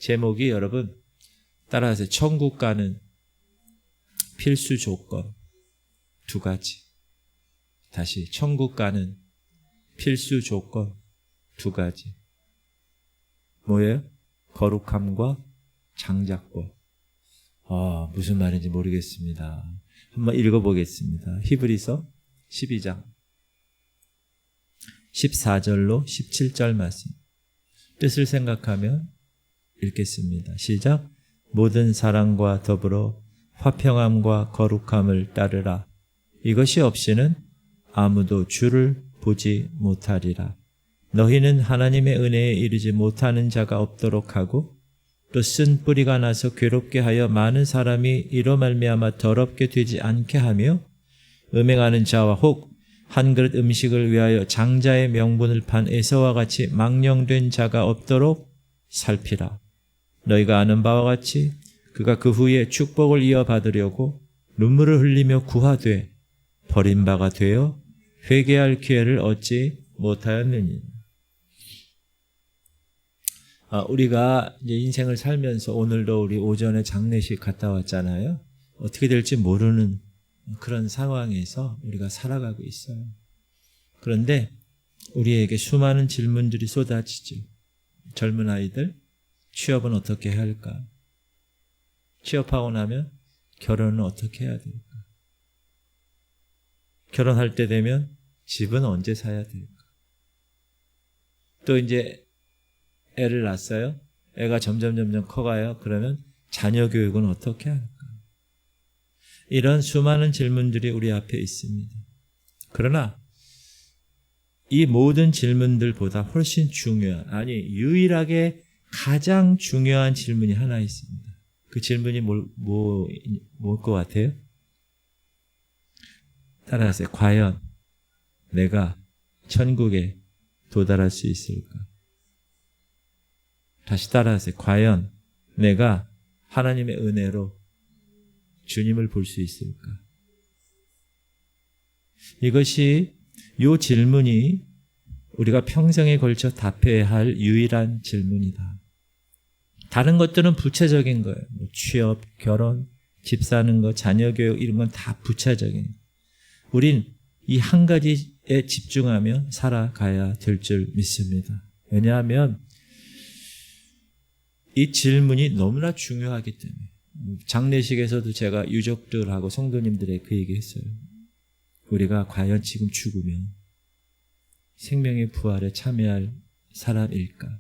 제목이 여러분 따라하세요. 천국 가는 필수 조건 두 가지. 다시 천국 가는 필수 조건 두 가지. 뭐예요? 거룩함과 장작법. 무슨 말인지 모르겠습니다. 한번 읽어보겠습니다. 히브리서 12장 14절로 17절 말씀. 뜻을 생각하며 읽겠습니다. 시작. 모든 사랑과 더불어 화평함과 거룩함을 따르라. 이것이 없이는 아무도 주를 보지 못하리라. 너희는 하나님의 은혜에 이르지 못하는 자가 없도록 하고 또 쓴 뿌리가 나서 괴롭게 하여 많은 사람이 이로 말미암아 더럽게 되지 않게 하며 음행하는 자와 혹 한 그릇 음식을 위하여 장자의 명분을 판 에서와 같이 망령된 자가 없도록 살피라. 너희가 아는 바와 같이 그가 그 후에 축복을 이어받으려고 눈물을 흘리며 구하되 버림바가 되어 회개할 기회를 얻지 못하였느니. 우리가 이제 인생을 살면서 오늘도 우리 오전에 장례식 갔다 왔잖아요. 어떻게 될지 모르는 그런 상황에서 우리가 살아가고 있어요. 그런데 우리에게 수많은 질문들이 쏟아지죠. 젊은 아이들, 취업은 어떻게 해야 할까? 취업하고 나면 결혼은 어떻게 해야 될까? 결혼할 때 되면 집은 언제 사야 될까? 또 이제 애를 낳았어요. 애가 점점 커가요. 그러면 자녀 교육은 어떻게 할까? 이런 수많은 질문들이 우리 앞에 있습니다. 그러나 이 모든 질문들보다 훨씬 중요한, 유일하게 가장 중요한 질문이 하나 있습니다. 그 질문이 뭘 것 같아요? 따라하세요. 과연 내가 천국에 도달할 수 있을까? 다시 따라하세요. 과연 내가 하나님의 은혜로 주님을 볼 수 있을까? 이 질문이 우리가 평생에 걸쳐 답해야 할 유일한 질문이다. 다른 것들은 부차적인 거예요. 취업, 결혼, 집 사는 거, 자녀 교육 이런 건 다 부차적인 거예요. 우린 이 한 가지에 집중하며 살아가야 될 줄 믿습니다. 왜냐하면 이 질문이 너무나 중요하기 때문에. 장례식에서도 제가 유족들하고 성도님들에게 그 얘기했어요. 우리가 과연 지금 죽으면 생명의 부활에 참여할 사람일까?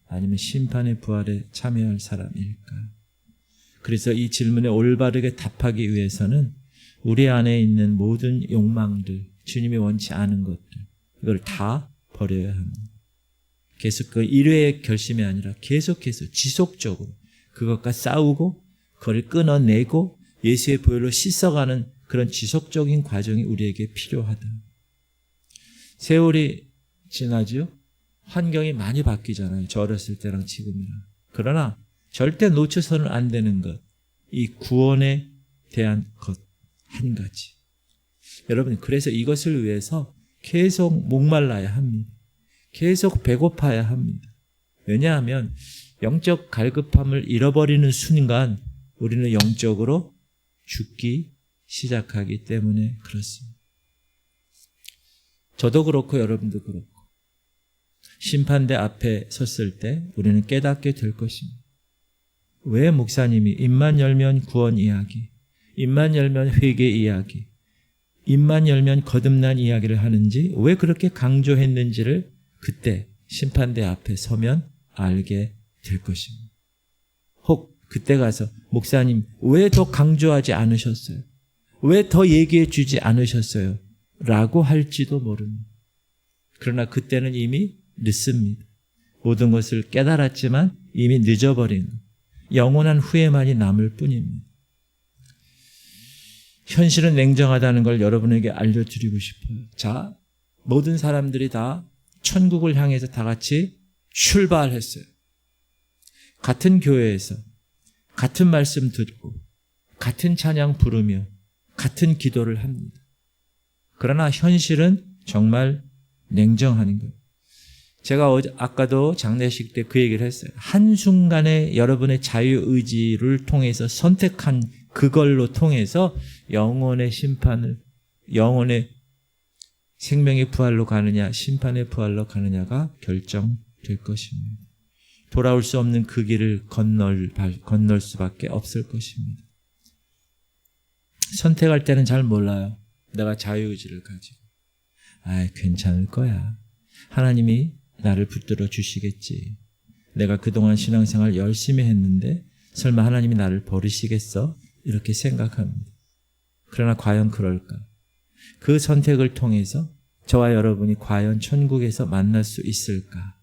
아니면 심판의 부활에 참여할 사람일까? 그래서 이 질문에 올바르게 답하기 위해서는 우리 안에 있는 모든 욕망들, 주님이 원치 않은 것들, 이걸 다 버려야 합니다. 계속 그 일회의 결심이 아니라 계속해서 지속적으로 그것과 싸우고 그걸 끊어내고 예수의 보혈로 씻어가는 그런 지속적인 과정이 우리에게 필요하다. 세월이 지나죠? 환경이 많이 바뀌잖아요. 저 어렸을 때랑 지금이랑. 그러나 절대 놓쳐서는 안 되는 것, 이 구원에 대한 것 한 가지. 여러분, 그래서 이것을 위해서 계속 목말라야 합니다. 계속 배고파야 합니다. 왜냐하면 영적 갈급함을 잃어버리는 순간 우리는 영적으로 죽기 시작하기 때문에 그렇습니다. 저도 그렇고 여러분도 그렇고 심판대 앞에 섰을 때 우리는 깨닫게 될 것입니다. 왜 목사님이 입만 열면 구원 이야기, 입만 열면 회개 이야기, 입만 열면 거듭난 이야기를 하는지, 왜 그렇게 강조했는지를 그때 심판대 앞에 서면 알게 될 것입니다. 혹 그때 가서 목사님 왜 더 강조하지 않으셨어요? 왜 더 얘기해 주지 않으셨어요? 라고 할지도 모릅니다. 그러나 그때는 이미 늦습니다. 모든 것을 깨달았지만 이미 늦어버린 영원한 후회만이 남을 뿐입니다. 현실은 냉정하다는 걸 여러분에게 알려드리고 싶어요. 자, 모든 사람들이 다 천국을 향해서 다 같이 출발했어요. 같은 교회에서 같은 말씀 듣고 같은 찬양 부르며 같은 기도를 합니다. 그러나 현실은 정말 냉정한 거예요. 제가 아까도 장례식 때 그 얘기를 했어요. 한순간에 여러분의 자유의지를 통해서 선택한 그걸로 통해서 영혼의 심판을, 영혼의 생명의 부활로 가느냐 심판의 부활로 가느냐가 결정될 것입니다. 돌아올 수 없는 그 길을 건널 수밖에 없을 것입니다. 선택할 때는 잘 몰라요. 내가 자유의지를 가지고 괜찮을 거야. 하나님이 나를 붙들어 주시겠지. 내가 그동안 신앙생활 열심히 했는데 설마 하나님이 나를 버리시겠어? 이렇게 생각합니다. 그러나 과연 그럴까? 그 선택을 통해서 저와 여러분이 과연 천국에서 만날 수 있을까?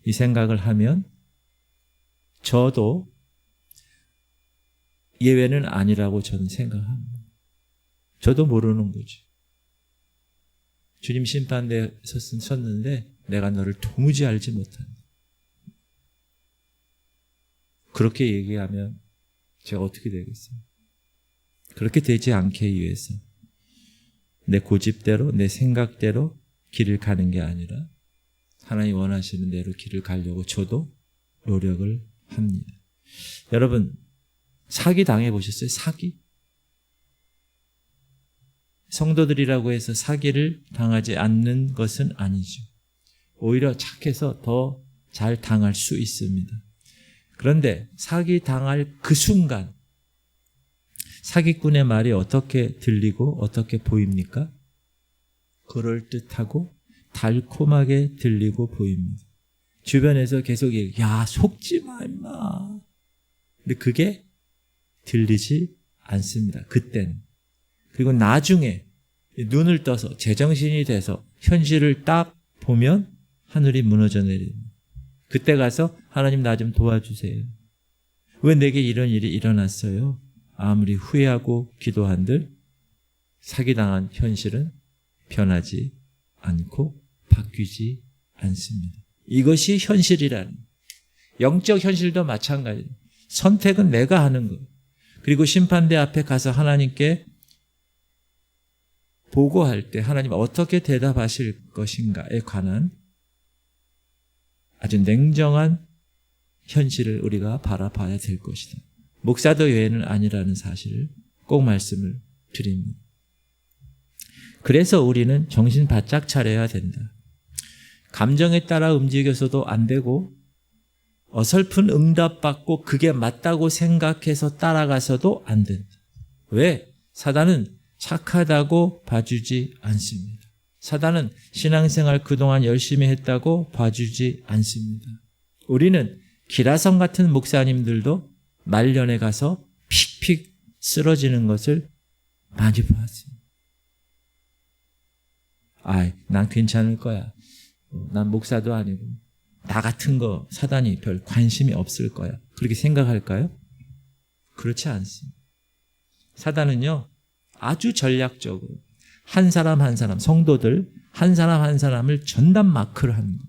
이 생각을 하면 저도 예외는 아니라고 저는 생각합니다. 저도 모르는 거죠. 주님 심판대에 섰는데 내가 너를 도무지 알지 못한다. 그렇게 얘기하면 제가 어떻게 되겠어요? 그렇게 되지 않기 위해서 내 고집대로 내 생각대로 길을 가는 게 아니라 하나님 원하시는 대로 길을 가려고 저도 노력을 합니다. 여러분 사기 당해보셨어요? 사기? 성도들이라고 해서 사기를 당하지 않는 것은 아니죠. 오히려 착해서 더 잘 당할 수 있습니다. 그런데 사기 당할 그 순간 사기꾼의 말이 어떻게 들리고 어떻게 보입니까? 그럴듯하고 달콤하게 들리고 보입니다. 주변에서 계속 야 속지 마 임마. 근데 그게 들리지 않습니다. 그때는. 그리고 나중에 눈을 떠서 제정신이 돼서 현실을 딱 보면 하늘이 무너져 내립니다. 그때 가서 하나님 나 좀 도와주세요. 왜 내게 이런 일이 일어났어요? 아무리 후회하고 기도한들 사기당한 현실은 변하지 않고 바뀌지 않습니다. 이것이 현실이라는, 영적 현실도 마찬가지입니다. 선택은 내가 하는 거예요. 그리고 심판대 앞에 가서 하나님께 보고할 때 하나님 어떻게 대답하실 것인가에 관한 아주 냉정한 현실을 우리가 바라봐야 될 것이다. 목사도 예외는 아니라는 사실을 꼭 말씀을 드립니다. 그래서 우리는 정신 바짝 차려야 된다. 감정에 따라 움직여서도 안 되고 어설픈 응답받고 그게 맞다고 생각해서 따라가서도 안 된다. 왜? 사단은 착하다고 봐주지 않습니다. 사단은 신앙생활 그동안 열심히 했다고 봐주지 않습니다. 우리는 기라성 같은 목사님들도 말년에 가서 픽픽 쓰러지는 것을 많이 보았습니다. 난 괜찮을 거야. 난 목사도 아니고 나 같은 거 사단이 별 관심이 없을 거야. 그렇게 생각할까요? 그렇지 않습니다. 사단은요 아주 전략적으로 한 사람 한 사람, 성도들 한 사람 한 사람을 전담 마크를 하는 거,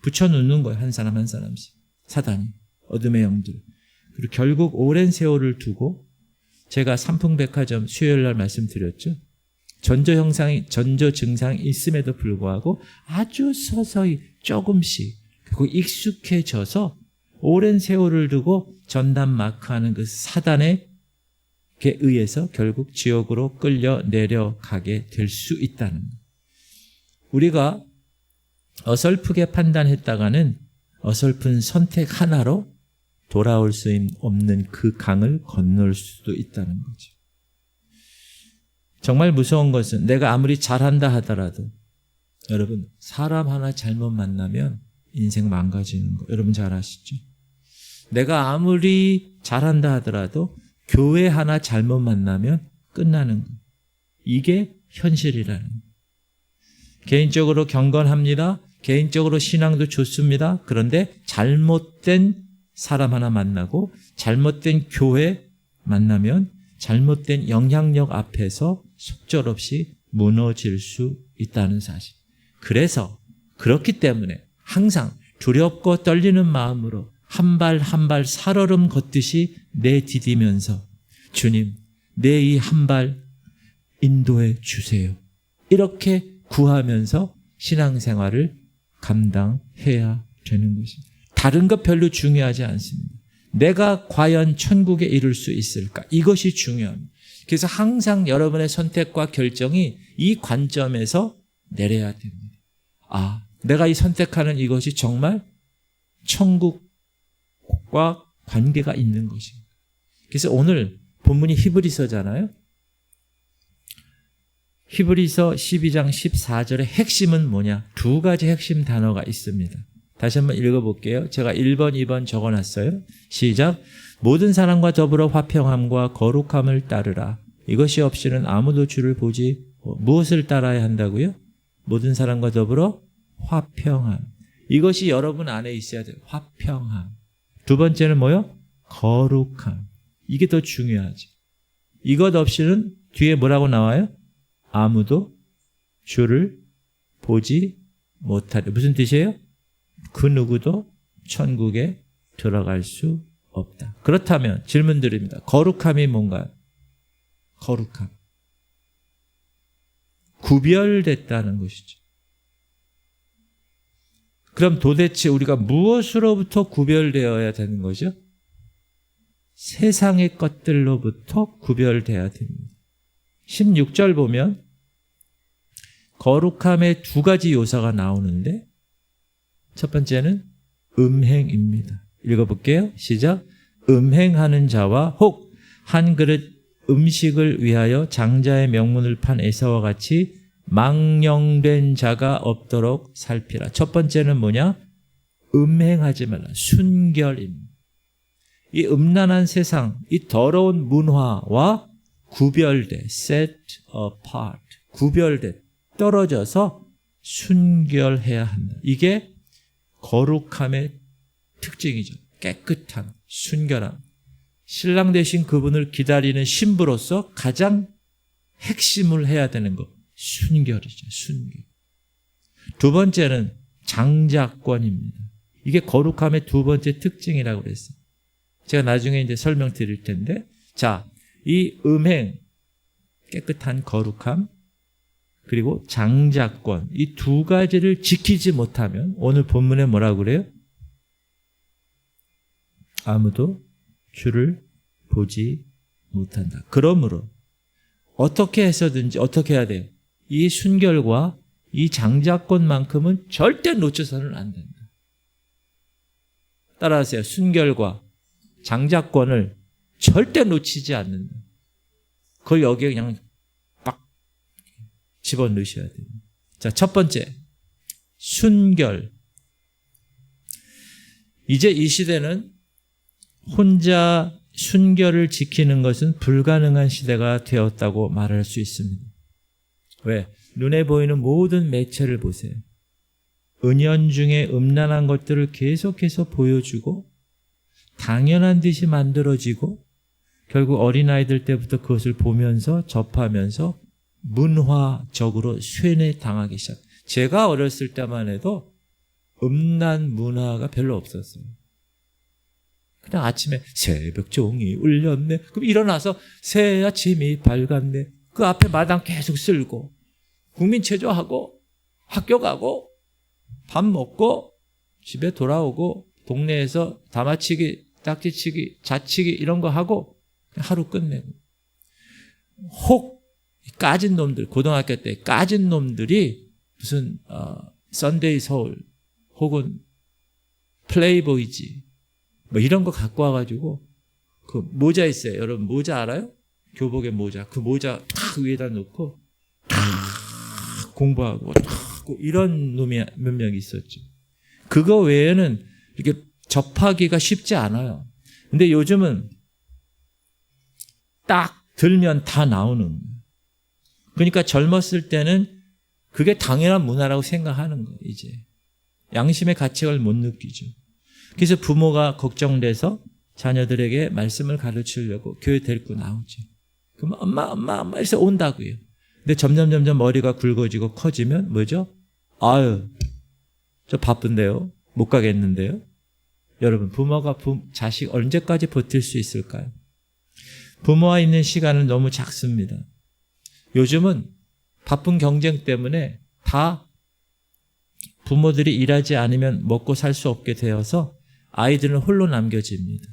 붙여놓는 거예요. 한 사람 한 사람씩. 사단이, 어둠의 영들. 그리고 결국 오랜 세월을 두고 제가 삼풍백화점 수요일 날 말씀드렸죠. 전조 증상이 있음에도 불구하고 아주 서서히 조금씩 그리고 익숙해져서 오랜 세월을 두고 전담 마크하는 그 사단에 의해서 결국 지옥으로 끌려 내려가게 될 수 있다는 것. 우리가 어설프게 판단했다가는 어설픈 선택 하나로 돌아올 수 없는 그 강을 건널 수도 있다는 거죠. 정말 무서운 것은 내가 아무리 잘한다 하더라도 여러분 사람 하나 잘못 만나면 인생 망가지는 거 여러분 잘 아시죠? 내가 아무리 잘한다 하더라도 교회 하나 잘못 만나면 끝나는 거. 이게 현실이라는 거. 개인적으로 경건합니다. 개인적으로 신앙도 좋습니다. 그런데 잘못된 사람 하나 만나고 잘못된 교회 만나면 잘못된 영향력 앞에서 속절없이 무너질 수 있다는 사실. 그래서 그렇기 때문에 항상 두렵고 떨리는 마음으로 한 발 한 발 살얼음 걷듯이 내디디면서 주님, 내 이 한 발 인도해 주세요. 이렇게 구하면서 신앙생활을 감당해야 되는 것입니다. 다른 것 별로 중요하지 않습니다. 내가 과연 천국에 이룰 수 있을까? 이것이 중요합니다. 그래서 항상 여러분의 선택과 결정이 이 관점에서 내려야 됩니다. 내가 이 선택하는 이것이 정말 천국과 관계가 있는 것입니다. 그래서 오늘 본문이 히브리서잖아요. 히브리서 12장 14절의 핵심은 뭐냐? 두 가지 핵심 단어가 있습니다. 다시 한번 읽어볼게요. 제가 1번, 2번 적어놨어요. 시작. 모든 사람과 더불어 화평함과 거룩함을 따르라. 이것이 없이는 아무도 주를 보지 무엇을 따라야 한다고요? 모든 사람과 더불어 화평함. 이것이 여러분 안에 있어야 돼요. 화평함. 두 번째는 뭐요? 거룩함. 이게 더 중요하죠. 이것 없이는 뒤에 뭐라고 나와요? 아무도 주를 보지 못하리. 무슨 뜻이에요? 그 누구도 천국에 들어갈 수 없다. 그렇다면 질문 드립니다. 거룩함이 뭔가요? 거룩함. 구별됐다는 것이죠. 그럼 도대체 우리가 무엇으로부터 구별되어야 되는 거죠? 세상의 것들로부터 구별되어야 됩니다. 16절 보면 거룩함의 두 가지 요소가 나오는데 첫 번째는 음행입니다. 읽어볼게요. 시작. 음행하는 자와 혹 한 그릇 음식을 위하여 장자의 명분을 판 에사와 같이 망령된 자가 없도록 살피라. 첫 번째는 뭐냐? 음행하지 말라. 순결입니다. 이 음란한 세상, 이 더러운 문화와 구별돼, set apart, 구별돼, 떨어져서 순결해야 한다. 이게 거룩함의 특징이죠. 깨끗함, 순결함. 신랑 되신 그분을 기다리는 신부로서 가장 핵심을 해야 되는 것, 순결이죠. 순결. 두 번째는 장자권입니다. 이게 거룩함의 두 번째 특징이라고 그랬어요. 제가 나중에 이제 설명드릴 텐데, 자, 이 음행, 깨끗한 거룩함, 그리고 장자권, 이 두 가지를 지키지 못하면 오늘 본문에 뭐라고 그래요? 아무도 주를 보지 못한다. 그러므로 어떻게 해서든지 어떻게 해야 돼요? 이 순결과 이 장자권만큼은 절대 놓쳐서는 안 된다. 따라하세요. 순결과 장자권을 절대 놓치지 않는다. 그걸 여기에 그냥 딱 집어넣으셔야 돼요. 자, 첫 번째, 순결. 이제 이 시대는 혼자 순결을 지키는 것은 불가능한 시대가 되었다고 말할 수 있습니다. 왜? 눈에 보이는 모든 매체를 보세요. 은연중에 음란한 것들을 계속해서 보여주고 당연한 듯이 만들어지고 결국 어린아이들 때부터 그것을 보면서 접하면서 문화적으로 쇠뇌당하기 시작. 제가 어렸을 때만 해도 음란 문화가 별로 없었어요. 그냥 아침에 새벽 종이 울렸네. 그럼 일어나서 새 아침이 밝았네. 그 앞에 마당 계속 쓸고 국민체조하고 학교 가고 밥 먹고 집에 돌아오고 동네에서 다마치기, 딱지치기, 자치기 이런 거 하고 하루 끝내고. 혹 까진 놈들, 고등학교 때 까진 놈들이 무슨 썬데이 서울 혹은 플레이보이지 뭐 이런 거 갖고 와가지고 그 모자 있어요. 여러분 모자 알아요? 교복의 모자. 그 모자 탁 위에다 놓고 탁 공부하고 탁 이런 놈이 몇 명 있었죠. 그거 외에는 이렇게 접하기가 쉽지 않아요. 근데 요즘은 딱 들면 다 나오는 거예요. 그러니까 젊었을 때는 그게 당연한 문화라고 생각하는 거예요. 이제 양심의 가책을 못 느끼죠. 그래서 부모가 걱정돼서 자녀들에게 말씀을 가르치려고 교회 데리고 나오죠. 그러면 엄마 해서 온다고요. 근데 점점 머리가 굵어지고 커지면 뭐죠? 아유, 저 바쁜데요. 못 가겠는데요. 여러분, 부모가 자식 언제까지 버틸 수 있을까요? 부모와 있는 시간은 너무 작습니다. 요즘은 바쁜 경쟁 때문에 다 부모들이 일하지 않으면 먹고 살 수 없게 되어서 아이들은 홀로 남겨집니다.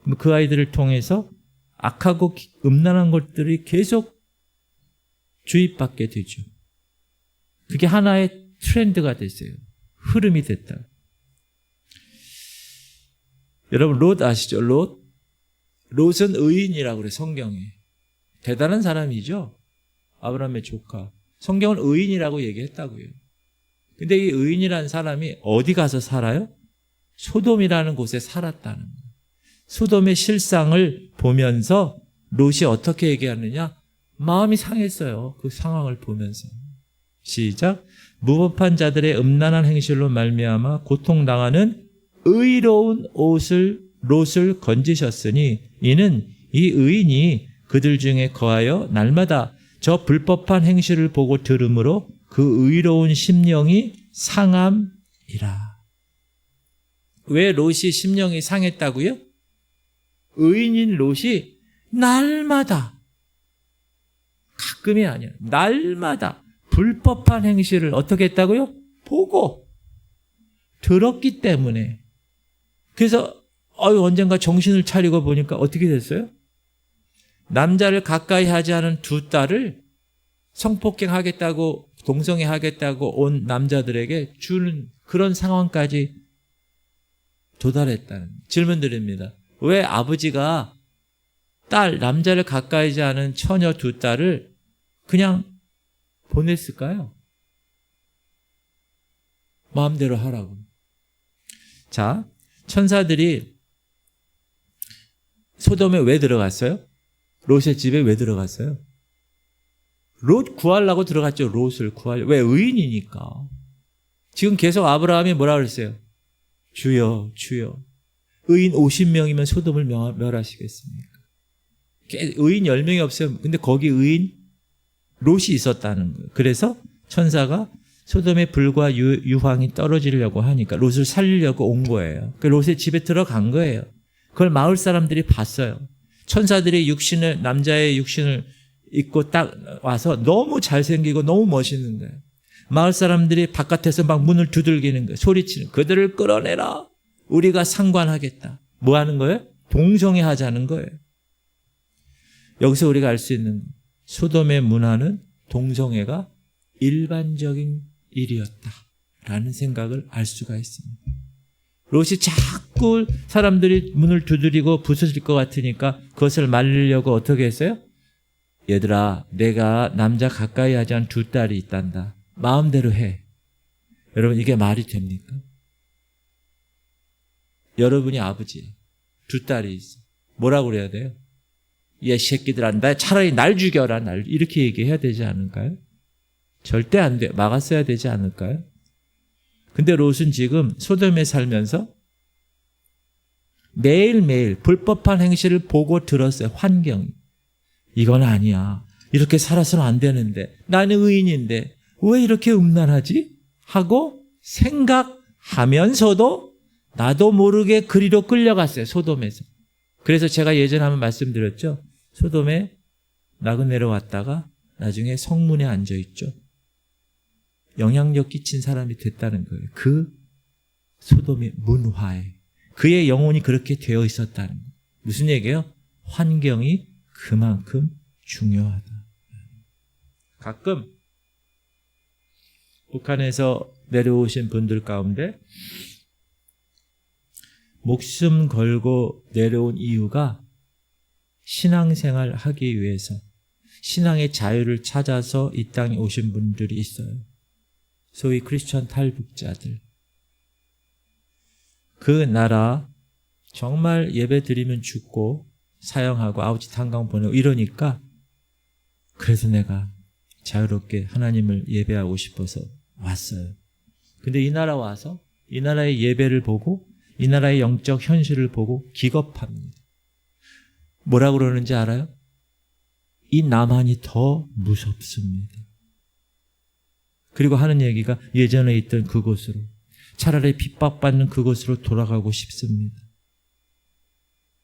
그럼 그 아이들을 통해서 악하고 음란한 것들이 계속 주입받게 되죠. 그게 하나의 트렌드가 됐어요. 흐름이 됐다. 여러분 롯 아시죠? 롯은 의인이라고 그래 성경에. 대단한 사람이죠. 아브라함의 조카. 성경은 의인이라고 얘기했다고요. 근데 이 의인이라는 사람이 어디 가서 살아요? 소돔이라는 곳에 살았다는 거예요. 소돔의 실상을 보면서 롯이 어떻게 얘기하느냐? 마음이 상했어요. 그 상황을 보면서. 시작. 무법한 자들의 음란한 행실로 말미암아 고통당하는 의로운 롯을 건지셨으니 이는 이 의인이 그들 중에 거하여 날마다 저 불법한 행실을 보고 들으므로 그 의로운 심령이 상함이라. 왜 롯이 심령이 상했다고요? 의인인 롯이 날마다, 가끔이 아니야, 날마다 불법한 행실을 어떻게 했다고요? 보고 들었기 때문에. 그래서 언젠가 정신을 차리고 보니까 어떻게 됐어요? 남자를 가까이 하지 않은 두 딸을 성폭행하겠다고, 동성애하겠다고 온 남자들에게 주는 그런 상황까지 도달했다는. 질문 드립니다. 왜 아버지가 남자를 가까이 하지 않은 처녀 두 딸을 그냥 보냈을까요? 마음대로 하라고. 자, 천사들이 소돔에 왜 들어갔어요? 롯의 집에 왜 들어갔어요? 롯 구하려고 들어갔죠. 롯을 구하려고. 왜? 의인이니까. 지금 계속 아브라함이 뭐라 그랬어요? 주여, 주여. 의인 50명이면 소돔을 멸하시겠습니까? 의인 10명이 없어요. 근데 거기 의인 롯이 있었다는 거예요. 그래서 천사가 소돔의 불과 유황이 떨어지려고 하니까 롯을 살리려고 온 거예요. 그 롯의 집에 들어간 거예요. 그걸 마을 사람들이 봤어요. 천사들이 남자의 육신을 입고 딱 와서 너무 잘생기고 너무 멋있는 거예요. 마을 사람들이 바깥에서 막 문을 두들기는 거예요. 소리치는, 그들을 끌어내라. 우리가 상관하겠다. 뭐 하는 거예요? 동성애 하자는 거예요. 여기서 우리가 알 수 있는 소돔의 문화는 동성애가 일반적인 일이었다라는 생각을 알 수가 있습니다. 롯이 자꾸 사람들이 문을 두드리고 부서질 것 같으니까 그것을 말리려고 어떻게 했어요? 얘들아, 내가 남자 가까이 하지 않은 두 딸이 있단다. 마음대로 해. 여러분, 이게 말이 됩니까? 여러분이 아버지예요. 두 딸이 있어. 뭐라고 그래야 돼요? 이 새끼들아, 차라리 날 죽여라. 이렇게 얘기해야 되지 않을까요? 절대 안 돼. 막았어야 되지 않을까요? 근데 롯은 지금 소돔에 살면서 매일매일 불법한 행실을 보고 들었어요. 환경이. 이건 아니야. 이렇게 살아서는 안 되는데. 나는 의인인데 왜 이렇게 음란하지? 하고 생각하면서도 나도 모르게 그리로 끌려갔어요. 소돔에서. 그래서 제가 예전에 한번 말씀드렸죠. 소돔에 나그네로 왔다가 나중에 성문에 앉아있죠. 영향력 끼친 사람이 됐다는 거예요. 그 소돔의 문화에. 그의 영혼이 그렇게 되어 있었다는 거예요. 무슨 얘기예요? 환경이 그만큼 중요하다. 가끔 북한에서 내려오신 분들 가운데 목숨 걸고 내려온 이유가 신앙생활 하기 위해서, 신앙의 자유를 찾아서 이 땅에 오신 분들이 있어요. 소위 크리스천 탈북자들. 그 나라 정말 예배 드리면 죽고 사형하고 아우짓 한강 보내고 이러니까 그래서 내가 자유롭게 하나님을 예배하고 싶어서 왔어요. 근데 이 나라 와서 이 나라의 예배를 보고 이 나라의 영적 현실을 보고 기겁합니다. 뭐라고 그러는지 알아요? 이 남한이 더 무섭습니다. 그리고 하는 얘기가 예전에 있던 그곳으로, 차라리 핍박받는 그곳으로 돌아가고 싶습니다.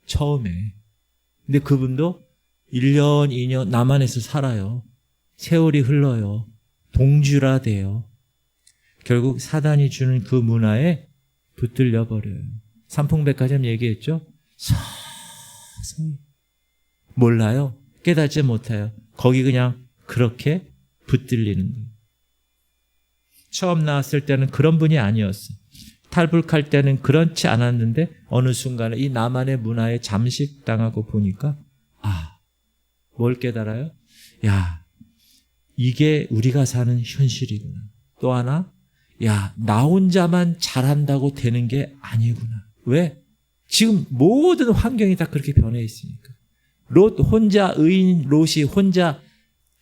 처음에. 근데 그분도 1년, 2년 남한에서 살아요. 세월이 흘러요. 동주라 돼요. 결국 사단이 주는 그 문화에 붙들려 버려요. 삼풍백화점 얘기했죠? 서서히 몰라요. 깨닫지 못해요. 거기 그냥 그렇게 붙들리는 거예요. 처음 나왔을 때는 그런 분이 아니었어. 탈북할 때는 그렇지 않았는데 어느 순간에 이 남한의 문화에 잠식당하고 보니까 뭘 깨달아요? 야, 이게 우리가 사는 현실이구나. 또 하나, 야, 나 혼자만 잘한다고 되는 게 아니구나. 왜? 지금 모든 환경이 다 그렇게 변해 있으니까. 롯 혼자, 의인 롯이 혼자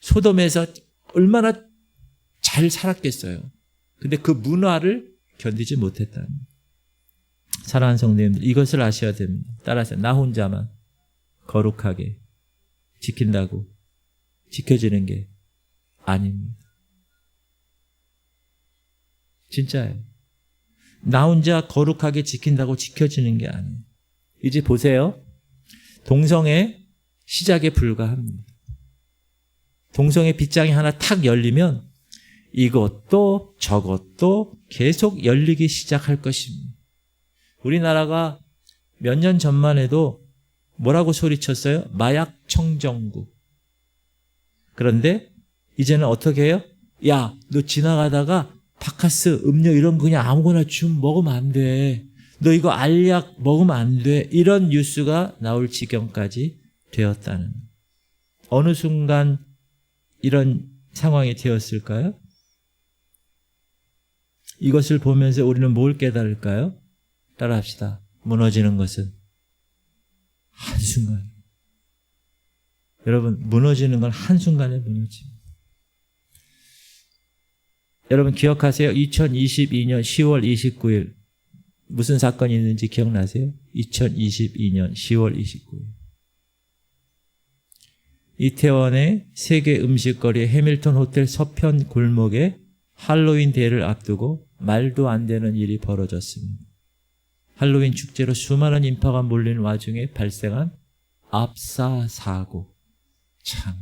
소돔에서 얼마나 잘 살았겠어요. 근데 그 문화를 견디지 못했다는. 사랑하는 성도님들, 이것을 아셔야 됩니다. 따라서 나 혼자만 거룩하게 지킨다고 지켜지는 게 아닙니다. 진짜예요. 나 혼자 거룩하게 지킨다고 지켜지는 게 아니에요. 이제 보세요. 동성애 시작에 불과합니다. 동성애 빗장이 하나 탁 열리면 이것도 저것도 계속 열리기 시작할 것입니다. 우리나라가 몇 년 전만 해도 뭐라고 소리쳤어요? 마약 청정국. 그런데 이제는 어떻게 해요? 야, 너 지나가다가 바카스, 음료 이런 거 그냥 아무거나 좀 먹으면 안 돼. 너 이거 알약 먹으면 안 돼. 이런 뉴스가 나올 지경까지 되었다는. 어느 순간 이런 상황이 되었을까요? 이것을 보면서 우리는 뭘 깨달을까요? 따라합시다. 무너지는 것은 한순간. 여러분, 무너지는 건 한순간에 무너집니다. 여러분 기억하세요? 2022년 10월 29일 무슨 사건이 있는지 기억나세요? 2022년 10월 29일 이태원의 세계 음식거리 해밀턴 호텔 서편 골목에 할로윈 대회를 앞두고 말도 안 되는 일이 벌어졌습니다. 할로윈 축제로 수많은 인파가 몰리는 와중에 발생한 압사 사고. 참.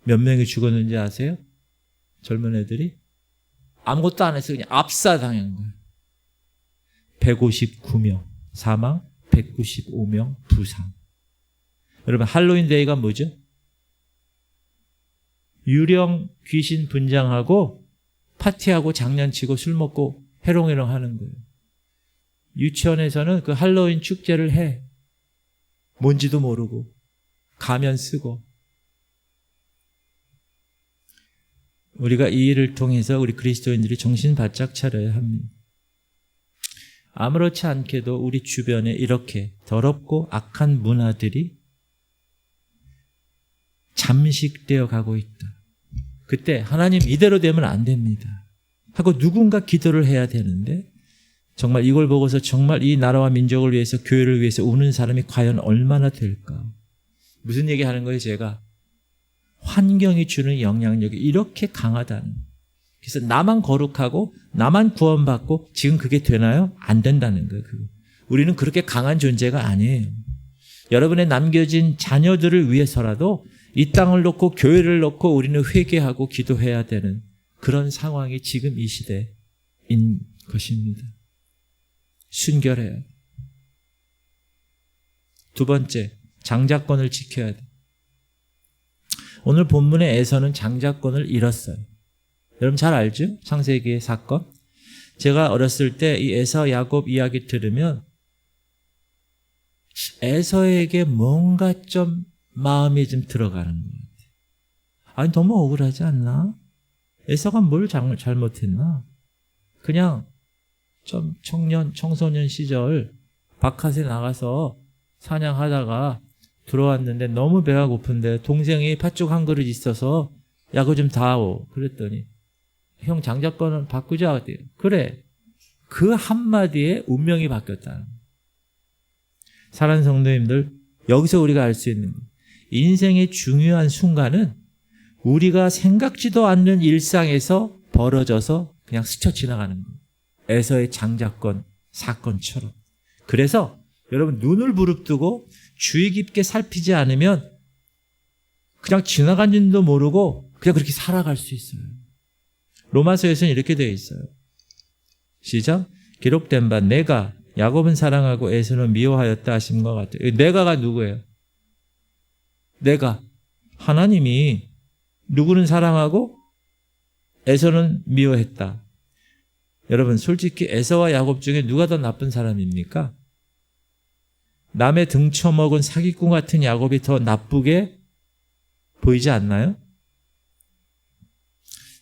몇 명이 죽었는지 아세요? 젊은 애들이 아무것도 안 해서 그냥 압사당한 거예요. 159명 사망, 195명 부상. 여러분 할로윈 데이가 뭐죠? 유령 귀신 분장하고 파티하고 장난치고 술 먹고 해롱해롱 하는 거예요. 유치원에서는 그 할로윈 축제를 해. 뭔지도 모르고 가면 쓰고. 우리가 이 일을 통해서 우리 그리스도인들이 정신 바짝 차려야 합니다. 아무렇지 않게도 우리 주변에 이렇게 더럽고 악한 문화들이 잠식되어 가고 있다. 그때 하나님 이대로 되면 안 됩니다. 하고 누군가 기도를 해야 되는데 정말 이걸 보고서 정말 이 나라와 민족을 위해서 교회를 위해서 우는 사람이 과연 얼마나 될까? 무슨 얘기하는 거예요 제가? 환경이 주는 영향력이 이렇게 강하다는. 그래서 나만 거룩하고 나만 구원받고 지금 그게 되나요? 안 된다는 거예요. 우리는 그렇게 강한 존재가 아니에요. 여러분의 남겨진 자녀들을 위해서라도 이 땅을 놓고 교회를 놓고 우리는 회개하고 기도해야 되는 그런 상황이 지금 이 시대인 것입니다. 순결해요. 두 번째, 장자권을 지켜야 돼. 오늘 본문의 에서는 장자권을 잃었어요. 여러분 잘 알죠? 창세기의 사건. 제가 어렸을 때 이 에서 야곱 이야기 들으면 에서에게 뭔가 좀 마음이 좀 들어가는 것 같아요. 아니 너무 억울하지 않나? 에서가 뭘 잘못했나? 그냥 좀 청소년 시절 바깥에 나가서 사냥하다가 들어왔는데 너무 배가 고픈데 동생이 팥죽 한 그릇 있어서 야 그거 좀 다오. 그랬더니 형 장자권은 바꾸자. 그래. 그 한마디에 운명이 바뀌었다는 거예요. 사랑하는 성도님들, 여기서 우리가 알 수 있는 거예요. 인생의 중요한 순간은 우리가 생각지도 않는 일상에서 벌어져서 그냥 스쳐 지나가는 거예요. 에서의 장자권 사건처럼. 그래서 여러분 눈을 부릅뜨고 주의 깊게 살피지 않으면 그냥 지나간 줄도 모르고 그냥 그렇게 살아갈 수 있어요. 로마서에서는 이렇게 되어 있어요. 시작. 기록된 바 내가 야곱은 사랑하고 에서는 미워하였다 하신 것 같아요. 내가가 누구예요? 내가. 하나님이 누구는 사랑하고 에서는 미워했다. 여러분 솔직히 에서와 야곱 중에 누가 더 나쁜 사람입니까? 남의 등쳐먹은 사기꾼 같은 야곱이 더 나쁘게 보이지 않나요?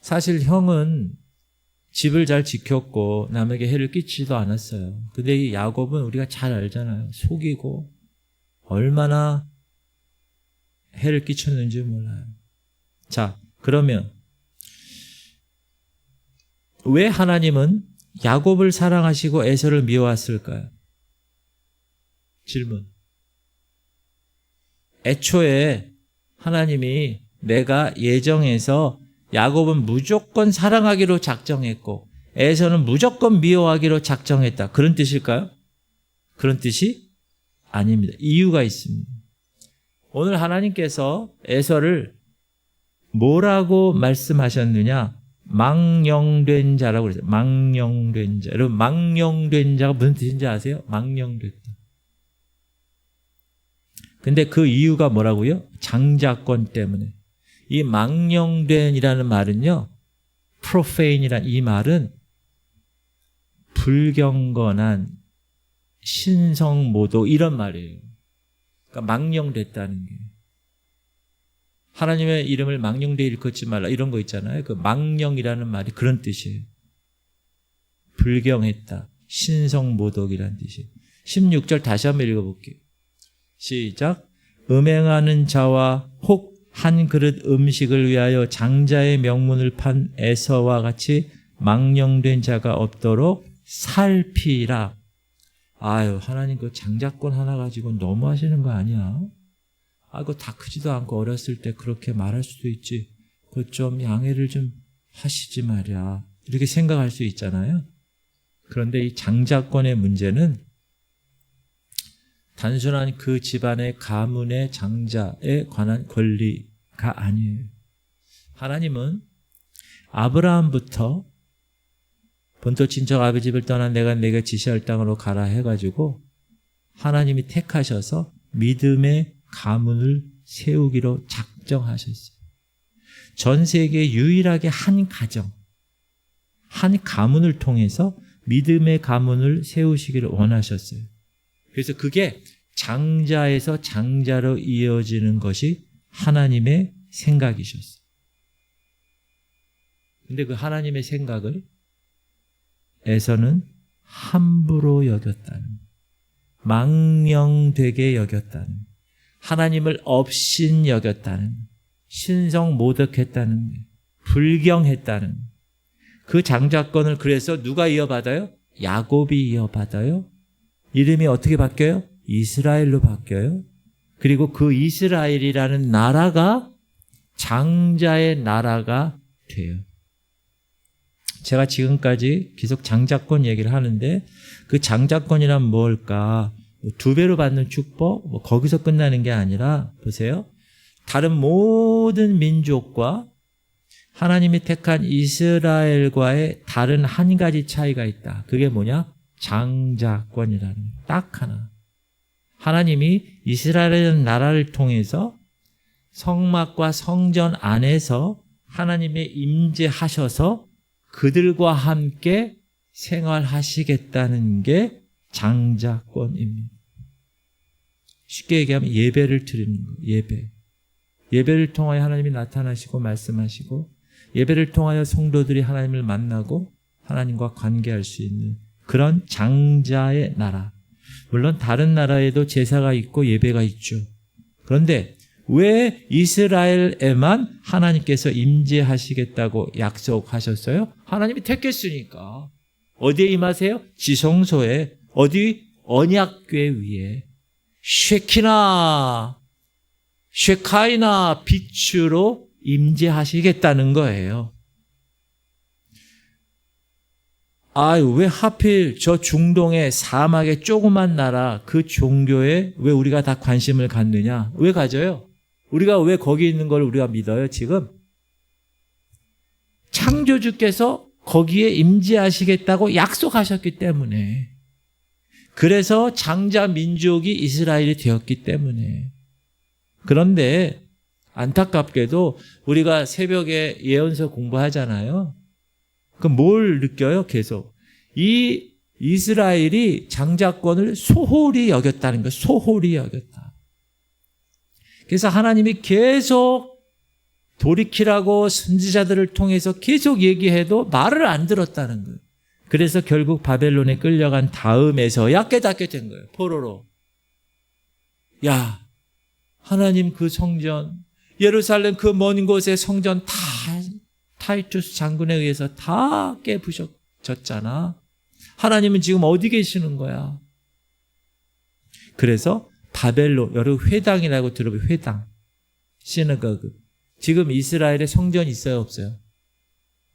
사실 형은 집을 잘 지켰고 남에게 해를 끼치지도 않았어요. 근데 이 야곱은 우리가 잘 알잖아요. 속이고 얼마나 해를 끼쳤는지 몰라요. 자, 그러면 왜 하나님은 야곱을 사랑하시고 에서를 미워했을까요? 질문. 애초에 하나님이 내가 예정해서 야곱은 무조건 사랑하기로 작정했고 에서는 무조건 미워하기로 작정했다. 그런 뜻일까요? 그런 뜻이 아닙니다. 이유가 있습니다. 오늘 하나님께서 에서를 뭐라고 말씀하셨느냐? 망령된 자라고 그랬어요. 망령된 자. 여러분 망령된 자가 무슨 뜻인지 아세요? 망령됐다. 근데 그 이유가 뭐라고요? 장자권 때문에. 이 망령된이라는 말은요, 프로페인이라는 이 말은 불경건한, 신성모독 이런 말이에요. 그러니까 망령됐다는 게. 하나님의 이름을 망령되이 일컫지 말라 이런 거 있잖아요. 그 망령이라는 말이 그런 뜻이에요. 불경했다. 신성모독이라는 뜻이에요. 16절 다시 한번 읽어볼게요. 시작. 음행하는 자와 혹 한 그릇 음식을 위하여 장자의 명문을 판 에서와 같이 망령된 자가 없도록 살피라. 아유, 하나님 그 장자권 하나 가지고 너무 하시는 거 아니야? 아, 그거 다 크지도 않고 어렸을 때 그렇게 말할 수도 있지. 그거 좀 양해를 좀 하시지 말이야. 이렇게 생각할 수 있잖아요. 그런데 이 장자권의 문제는 단순한 그 집안의 가문의 장자에 관한 권리가 아니에요. 하나님은 아브라함부터 본토 친척 아비 집을 떠나 내가 네게 지시할 땅으로 가라 해가지고 하나님이 택하셔서 믿음의 가문을 세우기로 작정하셨어요. 전 세계에 유일하게 한 가정, 한 가문을 통해서 믿음의 가문을 세우시기를 원하셨어요. 그래서 그게 장자에서 장자로 이어지는 것이 하나님의 생각이셨어요. 근데 그 하나님의 생각을 에서는 함부로 여겼다는, 망령되게 여겼다는, 하나님을 업신 여겼다는, 신성모독했다는, 불경했다는 그 장자권을 그래서 누가 이어받아요? 야곱이 이어받아요. 이름이 어떻게 바뀌어요? 이스라엘로 바뀌어요. 그리고 그 이스라엘이라는 나라가 장자의 나라가 돼요. 제가 지금까지 계속 장자권 얘기를 하는데 그 장자권이란 뭘까? 2배로 받는 축복? 거기서 끝나는 게 아니라 보세요. 다른 모든 민족과 하나님이 택한 이스라엘과의 다른 한 가지 차이가 있다. 그게 뭐냐? 장자권이라는 딱 하나. 하나님이 이스라엘이라는 나라를 통해서 성막과 성전 안에서 하나님의 임재하셔서 그들과 함께 생활하시겠다는 게 장자권입니다. 쉽게 얘기하면 예배를 드리는 거예요. 예배를 통하여 하나님이 나타나시고 말씀하시고 예배를 통하여 성도들이 하나님을 만나고 하나님과 관계할 수 있는 그런 장자의 나라. 물론 다른 나라에도 제사가 있고 예배가 있죠. 그런데 왜 이스라엘에만 하나님께서 임재하시겠다고 약속하셨어요? 하나님이 택했으니까. 어디에 임하세요? 지성소에. 어디? 언약궤 위에. 쉐카이나 빛으로 임재하시겠다는 거예요. 왜 하필 저 중동의 사막의 조그만 나라 그 종교에 왜 우리가 다 관심을 갖느냐? 왜 가져요? 우리가 왜 거기 있는 걸 우리가 믿어요, 지금? 창조주께서 거기에 임재하시겠다고 약속하셨기 때문에, 그래서 장자 민족이 이스라엘이 되었기 때문에. 그런데 안타깝게도 우리가 새벽에 예언서 공부하잖아요. 그럼 뭘 느껴요? 계속 이 이스라엘이 장자권을 소홀히 여겼다는 거예요. 소홀히 여겼다. 그래서 하나님이 계속 돌이키라고 선지자들을 통해서 계속 얘기해도 말을 안 들었다는 거예요. 그래서 결국 바벨론에 끌려간 다음에서야 깨닫게 된 거예요. 포로로. 야, 하나님 그 성전, 예루살렘 그 먼 곳의 성전 다 타이투스 장군에 의해서 다 깨부셔졌잖아. 하나님은 지금 어디 계시는 거야? 그래서 바벨론, 여러분 회당이라고 들어보면 회당, 시너거그. 지금 이스라엘에 성전이 있어요, 없어요?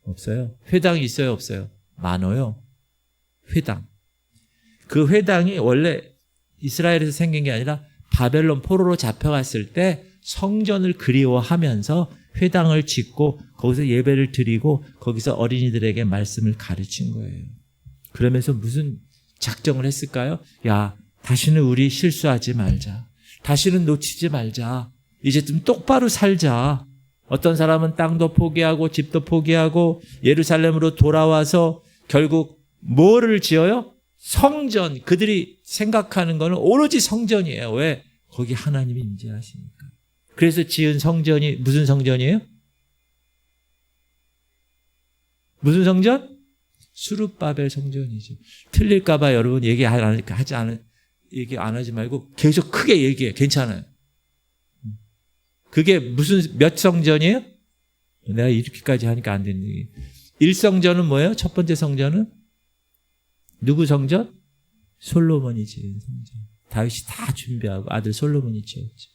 없어요. 회당이 있어요, 없어요? 많아요. 회당. 그 회당이 원래 이스라엘에서 생긴 게 아니라 바벨론 포로로 잡혀갔을 때 성전을 그리워하면서 회당을 짓고 거기서 예배를 드리고 거기서 어린이들에게 말씀을 가르친 거예요. 그러면서 무슨 작정을 했을까요? 야, 다시는 우리 실수하지 말자. 다시는 놓치지 말자. 이제 좀 똑바로 살자. 어떤 사람은 땅도 포기하고 집도 포기하고 예루살렘으로 돌아와서 결국 뭐를 지어요? 성전. 그들이 생각하는 거는 오로지 성전이에요. 왜? 거기 하나님이 임재하시니까. 그래서 지은 성전이 무슨 성전이에요? 무슨 성전? 수룹바벨 성전이죠. 틀릴까 봐 여러분 얘기 안 하지 말고 계속 크게 얘기해. 괜찮아요. 그게 무슨 몇 성전이에요? 내가 이렇게까지 하니까 안 되는 얘기. 1성전은 뭐예요? 첫 번째 성전은 누구 성전? 솔로몬이 지은 성전. 다윗이 다 준비하고 아들 솔로몬이 지었죠.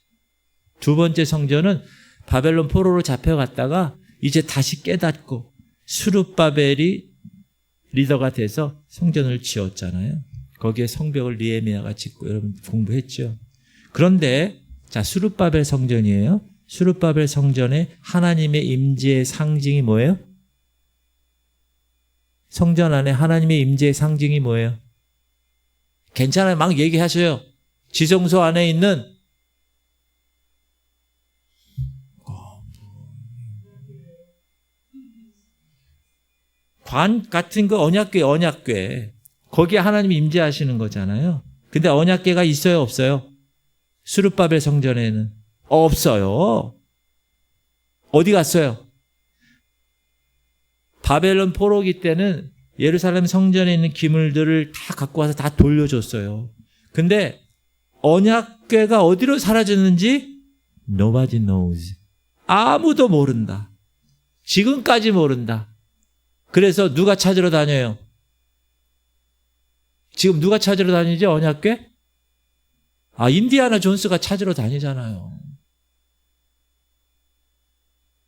두 번째 성전은 바벨론 포로로 잡혀갔다가 이제 다시 깨닫고 수룹바벨이 리더가 돼서 성전을 지었잖아요. 거기에 성벽을 느헤미야가 짓고 여러분 공부했죠. 그런데 자, 수룹바벨 성전이에요. 수룹바벨 성전에 하나님의 임재의 상징이 뭐예요? 성전 안에 하나님의 임재의 상징이 뭐예요? 괜찮아요. 막 얘기하셔요. 지성소 안에 있는 관 같은 거 언약궤. 거기에 하나님이 임재하시는 거잖아요. 근데 언약궤가 있어요, 없어요? 수룹바벨 성전에는 없어요. 어디 갔어요? 바벨론 포로기 때는 예루살렘 성전에 있는 기물들을 다 갖고 와서 다 돌려줬어요. 근데 언약궤가 어디로 사라졌는지 nobody knows. 아무도 모른다. 지금까지 모른다. 그래서 누가 찾으러 다녀요? 지금 누가 찾으러 다니지? 언약궤? 인디아나 존스가 찾으러 다니잖아요.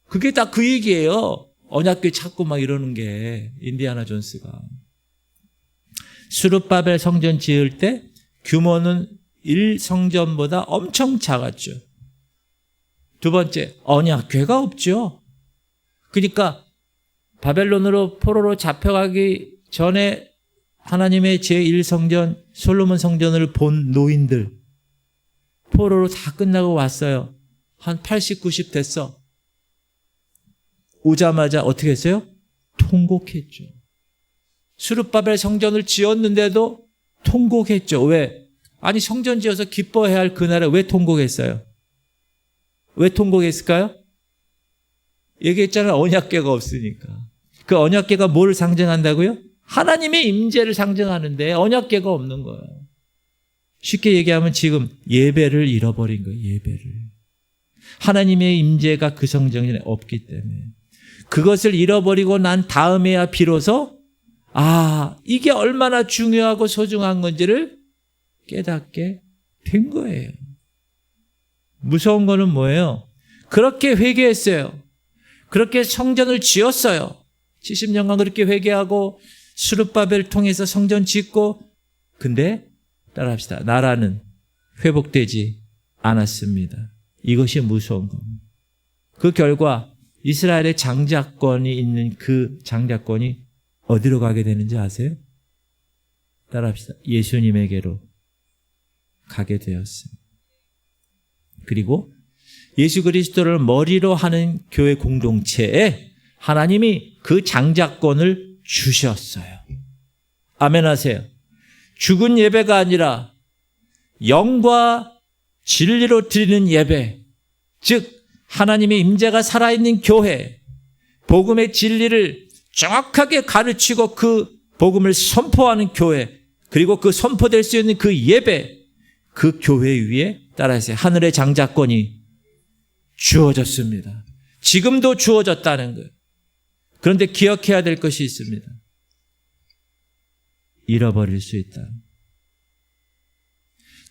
그게 다 그 얘기예요. 언약궤 찾고 막 이러는 게 인디아나 존스가. 수룹바벨 성전 지을 때 규모는 1성전보다 엄청 작았죠. 두 번째, 언약궤가 없죠. 그러니까 바벨론으로 포로로 잡혀가기 전에 하나님의 제1성전 솔로몬 성전을 본 노인들 포로로 다 끝나고 왔어요. 한 80, 90 됐어. 오자마자 어떻게 했어요? 통곡했죠. 수룹바벨 성전을 지었는데도 통곡했죠. 왜? 아니 성전 지어서 기뻐해야 할 그날에 왜 통곡했어요? 왜 통곡했을까요? 얘기했잖아요. 언약궤가 없으니까. 그 언약궤가 뭘 상징한다고요? 하나님의 임재를 상징하는데 언약궤가 없는 거예요. 쉽게 얘기하면 지금 예배를 잃어버린 거예요. 예배를. 하나님의 임재가 그 성전에 없기 때문에. 그것을 잃어버리고 난 다음에야 비로소 이게 얼마나 중요하고 소중한 건지를 깨닫게 된 거예요. 무서운 거는 뭐예요? 그렇게 회개했어요. 그렇게 성전을 지었어요. 70년간 그렇게 회개하고 수룹바벨을 통해서 성전 짓고 근데 따라합시다. 나라는 회복되지 않았습니다. 이것이 무서운 겁니다. 그 결과 이스라엘의 장자권이 있는 그 장자권이 어디로 가게 되는지 아세요? 따라합시다. 예수님에게로 가게 되었습니다. 그리고 예수 그리스도를 머리로 하는 교회 공동체에 하나님이 그 장자권을 주셨어요. 아멘 하세요. 죽은 예배가 아니라 영과 진리로 드리는 예배, 즉 하나님의 임재가 살아있는 교회, 복음의 진리를 정확하게 가르치고 그 복음을 선포하는 교회, 그리고 그 선포될 수 있는 그 예배, 그 교회 위에 따라서 하늘의 장자권이 주어졌습니다. 지금도 주어졌다는 거예요. 그런데 기억해야 될 것이 있습니다. 잃어버릴 수 있다.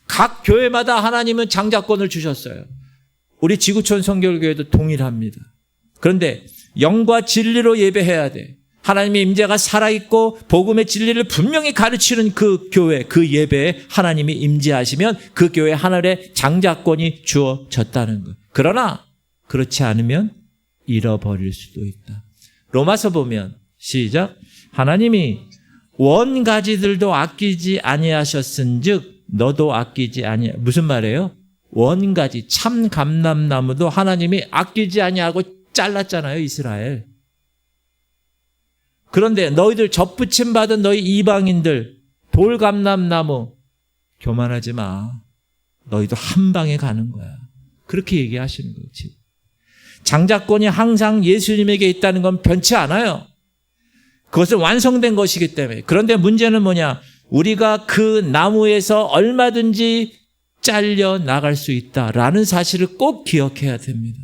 각 교회마다 하나님은 장자권을 주셨어요. 우리 지구촌 성결교회도 동일합니다. 그런데 영과 진리로 예배해야 돼. 하나님의 임재가 살아있고 복음의 진리를 분명히 가르치는 그 교회, 그 예배에 하나님이 임재하시면 그 교회 하늘의 장자권이 주어졌다는 것. 그러나 그렇지 않으면 잃어버릴 수도 있다. 로마서 보면 시작. 하나님이 원가지들도 아끼지 아니하셨은즉 너도 아끼지 아니하. 무슨 말이에요? 원가지 참 감람나무도 하나님이 아끼지 아니하고 잘랐잖아요, 이스라엘. 그런데 너희들 접붙임 받은 너희 이방인들 돌감람나무 교만하지 마. 너희도 한 방에 가는 거야. 그렇게 얘기하시는 거지. 장자권이 항상 예수님에게 있다는 건 변치 않아요. 그것은 완성된 것이기 때문에. 그런데 문제는 뭐냐? 우리가 그 나무에서 얼마든지 잘려 나갈 수 있다라는 사실을 꼭 기억해야 됩니다.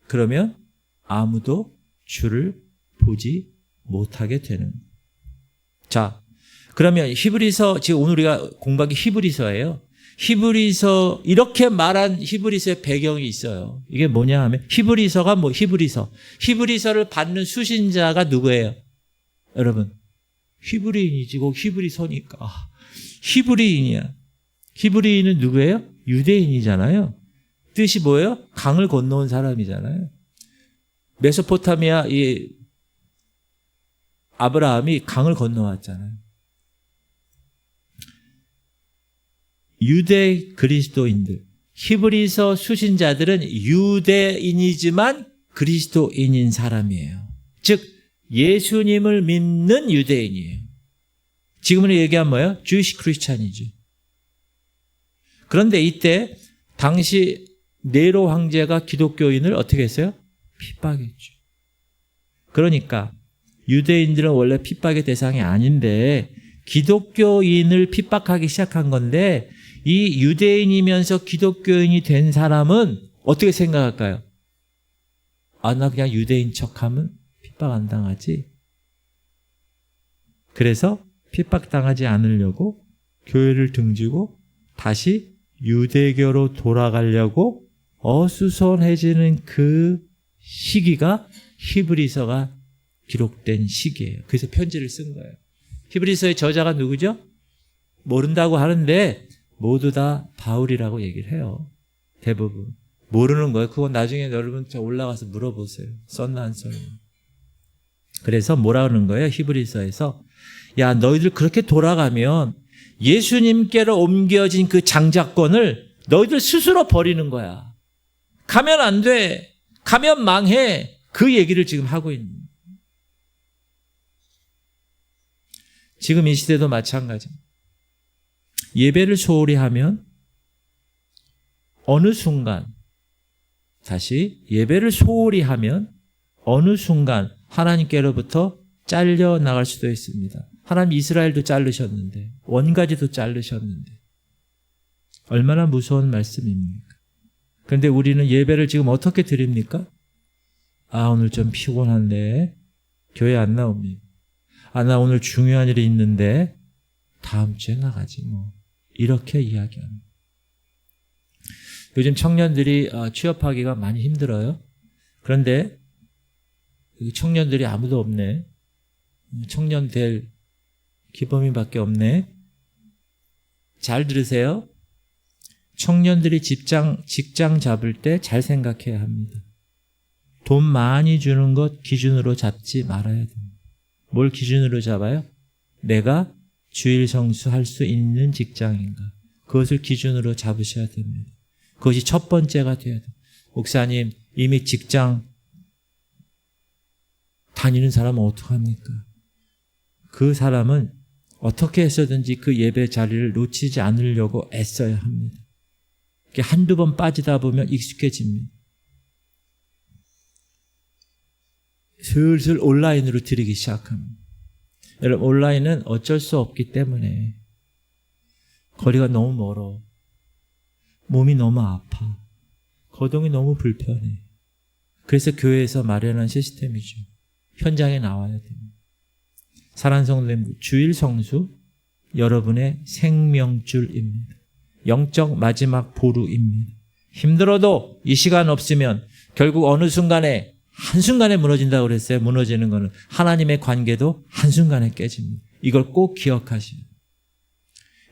그러면 아무도 주를 보지 못하게 되는 거예요. 자, 그러면 히브리서, 지금 오늘 우리가 공부하기 히브리서예요. 히브리서, 이렇게 말한 히브리서의 배경이 있어요. 이게 뭐냐 하면 히브리서가 뭐 히브리서를 받는 수신자가 누구예요? 여러분, 히브리인이지. 그 히브리서니까 히브리인이야. 히브리인은 누구예요? 유대인이잖아요. 뜻이 뭐예요? 강을 건너온 사람이잖아요. 메소포타미아 이 아브라함이 강을 건너왔잖아요. 유대 그리스도인들, 히브리서 수신자들은 유대인이지만 그리스도인인 사람이에요. 즉 예수님을 믿는 유대인이에요. 지금은 얘기하면 뭐예요? Jewish Christian이죠. 그런데 이때 당시 네로 황제가 기독교인을 어떻게 했어요? 핍박했죠. 그러니까 유대인들은 원래 핍박의 대상이 아닌데 기독교인을 핍박하기 시작한 건데 이 유대인이면서 기독교인이 된 사람은 어떻게 생각할까요? 아, 나 그냥 유대인 척하면 핍박 안 당하지. 그래서 핍박당하지 않으려고 교회를 등지고 다시 유대교로 돌아가려고 어수선해지는 그 시기가 히브리서가 기록된 시기예요. 그래서 편지를 쓴 거예요. 히브리서의 저자가 누구죠? 모른다고 하는데 모두 다 바울이라고 얘기를 해요. 대부분. 모르는 거예요. 그건 나중에 여러분 올라가서 물어보세요. 썼나 안 썼나. 그래서 뭐라 그러는 거예요? 히브리서에서 야, 너희들 그렇게 돌아가면 예수님께로 옮겨진 그 장자권을 너희들 스스로 버리는 거야. 가면 안 돼. 가면 망해. 그 얘기를 지금 하고 있는 거예요. 지금 이 시대도 마찬가지입니다. 예배를 소홀히 하면 어느 순간 다시 예배를 소홀히 하면 어느 순간 하나님께로부터 잘려 나갈 수도 있습니다. 하나님 이스라엘도 자르셨는데 원가지도 자르셨는데 얼마나 무서운 말씀입니까? 그런데 우리는 예배를 지금 어떻게 드립니까? 아, 오늘 좀 피곤한데 교회 안 나옵니다. 아, 나 오늘 중요한 일이 있는데 다음 주에 나가지 뭐. 이렇게 이야기합니다. 요즘 청년들이 취업하기가 많이 힘들어요. 그런데 청년들이 아무도 없네. 청년 될 기범이밖에 없네. 잘 들으세요. 청년들이 직장 잡을 때 잘 생각해야 합니다. 돈 많이 주는 것 기준으로 잡지 말아야 됩니다. 뭘 기준으로 잡아요? 내가 주일 성수할 수 있는 직장인가? 그것을 기준으로 잡으셔야 됩니다. 그것이 첫 번째가 돼야 돼요. 목사님, 이미 직장 다니는 사람은 어떡합니까? 그 사람은 어떻게 해서든지 그 예배 자리를 놓치지 않으려고 애써야 합니다. 한두 번 빠지다 보면 익숙해집니다. 슬슬 온라인으로 드리기 시작합니다. 여러분, 온라인은 어쩔 수 없기 때문에 거리가 너무 멀어. 몸이 너무 아파. 거동이 너무 불편해. 그래서 교회에서 마련한 시스템이죠. 현장에 나와야 됩니다. 사랑하는 성도님, 주일 성수 여러분의 생명줄입니다. 영적 마지막 보루입니다. 힘들어도 이 시간 없으면 결국 어느 순간에 한순간에 무너진다고 그랬어요. 무너지는 거는 하나님의 관계도 한순간에 깨집니다. 이걸 꼭 기억하시면.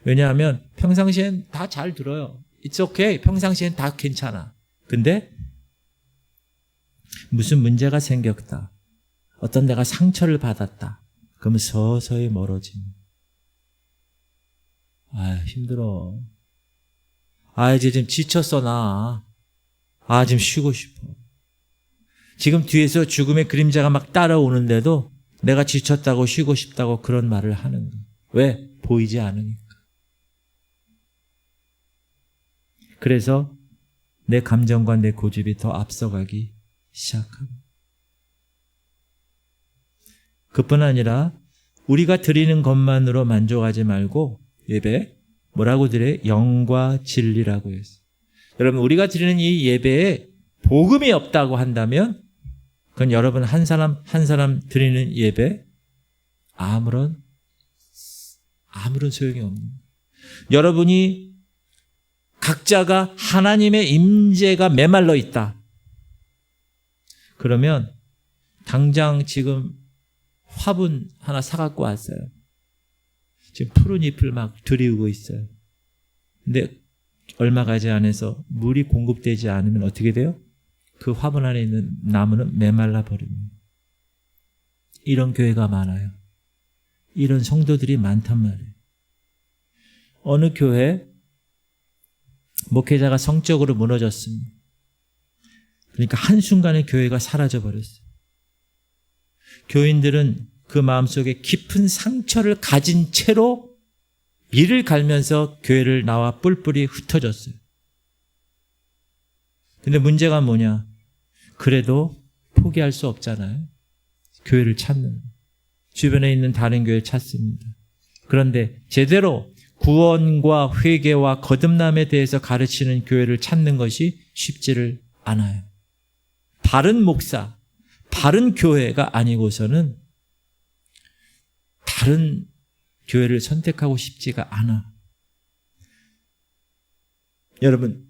왜냐하면 평상시엔 다 잘 들어요. It's okay. 평상시엔 다 괜찮아. 근데 무슨 문제가 생겼다. 어떤 데가 상처를 받았다. 그러면 서서히 멀어집니다. 힘들어. 이제 좀 지쳤어, 나. 지금 쉬고 싶어. 지금 뒤에서 죽음의 그림자가 막 따라오는데도 내가 지쳤다고 쉬고 싶다고 그런 말을 하는 거야. 왜? 보이지 않으니까. 그래서 내 감정과 내 고집이 더 앞서가기 시작합니다. 그뿐 아니라 우리가 드리는 것만으로 만족하지 말고 예배 뭐라고 드려요? 영과 진리라고 했어요. 여러분, 우리가 드리는 이 예배에 복음이 없다고 한다면 그건 여러분 한 사람 한 사람 드리는 예배 아무런 소용이 없는 거예요. 여러분이 각자가 하나님의 임재가 메말라 있다. 그러면 당장 지금 화분 하나 사갖고 왔어요. 지금 푸른 잎을 막 들이우고 있어요. 근데 얼마 가지 않아서 물이 공급되지 않으면 어떻게 돼요? 그 화분 안에 있는 나무는 메말라 버립니다. 이런 교회가 많아요. 이런 성도들이 많단 말이에요. 어느 교회 목회자가 성적으로 무너졌습니다. 그러니까 한순간에 교회가 사라져버렸어요. 교인들은 그 마음속에 깊은 상처를 가진 채로 이를 갈면서 교회를 나와 뿔뿔이 흩어졌어요. 근데 문제가 뭐냐? 그래도 포기할 수 없잖아요. 교회를 찾는. 주변에 있는 다른 교회를 찾습니다. 그런데 제대로 구원과 회개와 거듭남에 대해서 가르치는 교회를 찾는 것이 쉽지를 않아요. 바른 목사, 바른 교회가 아니고서는 다른 교회를 선택하고 싶지가 않아. 여러분,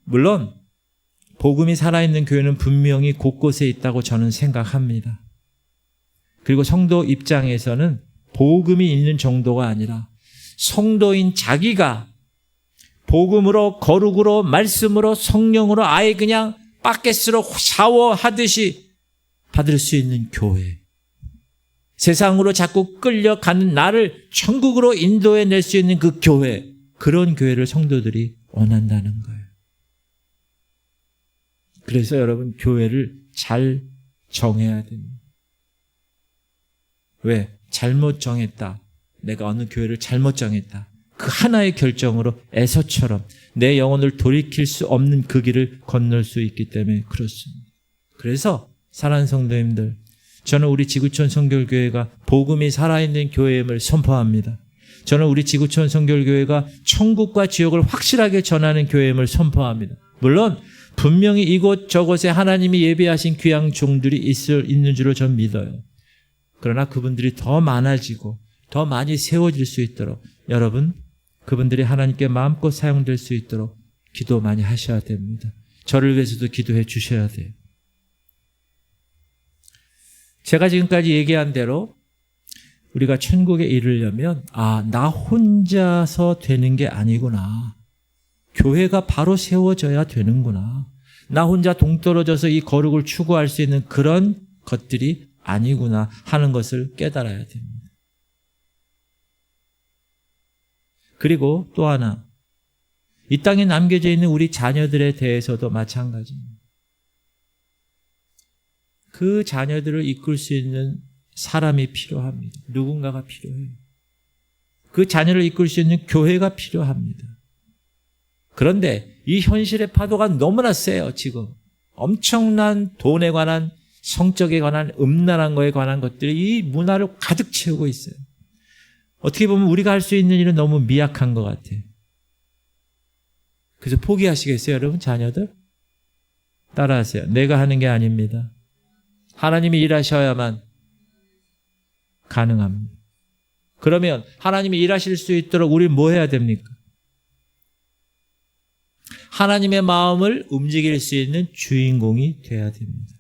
물론 복음이 살아있는 교회는 분명히 곳곳에 있다고 저는 생각합니다. 그리고 성도 입장에서는 복음이 있는 정도가 아니라 성도인 자기가 복음으로, 거룩으로, 말씀으로, 성령으로 아예 그냥 바켓으로 샤워하듯이 받을 수 있는 교회. 세상으로 자꾸 끌려가는 나를 천국으로 인도해낼 수 있는 그 교회. 그런 교회를 성도들이 원한다는 거예요. 그래서 여러분, 교회를 잘 정해야 됩니다. 왜? 잘못 정했다. 내가 어느 교회를 잘못 정했다. 그 하나의 결정으로 에서처럼 내 영혼을 돌이킬 수 없는 그 길을 건널 수 있기 때문에 그렇습니다. 그래서 사랑하는 성도님들, 저는 우리 지구촌 성결교회가 복음이 살아있는 교회임을 선포합니다. 저는 우리 지구촌 성결교회가 천국과 지옥을 확실하게 전하는 교회임을 선포합니다. 물론 분명히 이곳 저곳에 하나님이 예비하신 귀한 종들이 있는 줄로 전 믿어요. 그러나 그분들이 더 많아지고 더 많이 세워질 수 있도록 여러분, 그분들이 하나님께 마음껏 사용될 수 있도록 기도 많이 하셔야 됩니다. 저를 위해서도 기도해 주셔야 돼요. 제가 지금까지 얘기한 대로 우리가 천국에 이르려면 나 혼자서 되는 게 아니구나. 교회가 바로 세워져야 되는구나. 나 혼자 동떨어져서 이 거룩을 추구할 수 있는 그런 것들이 아니구나 하는 것을 깨달아야 됩니다. 그리고 또 하나, 이 땅에 남겨져 있는 우리 자녀들에 대해서도 마찬가지입니다. 그 자녀들을 이끌 수 있는 사람이 필요합니다. 누군가가 필요해요. 그 자녀를 이끌 수 있는 교회가 필요합니다. 그런데 이 현실의 파도가 너무나 세요. 지금 엄청난 돈에 관한, 성적에 관한, 음란한 거에 관한 것들이 이 문화를 가득 채우고 있어요. 어떻게 보면 우리가 할 수 있는 일은 너무 미약한 것 같아요. 그래서 포기하시겠어요, 여러분? 자녀들? 따라하세요. 내가 하는 게 아닙니다. 하나님이 일하셔야만 가능합니다. 그러면 하나님이 일하실 수 있도록 우리는 뭐 해야 됩니까? 하나님의 마음을 움직일 수 있는 주인공이 돼야 됩니다.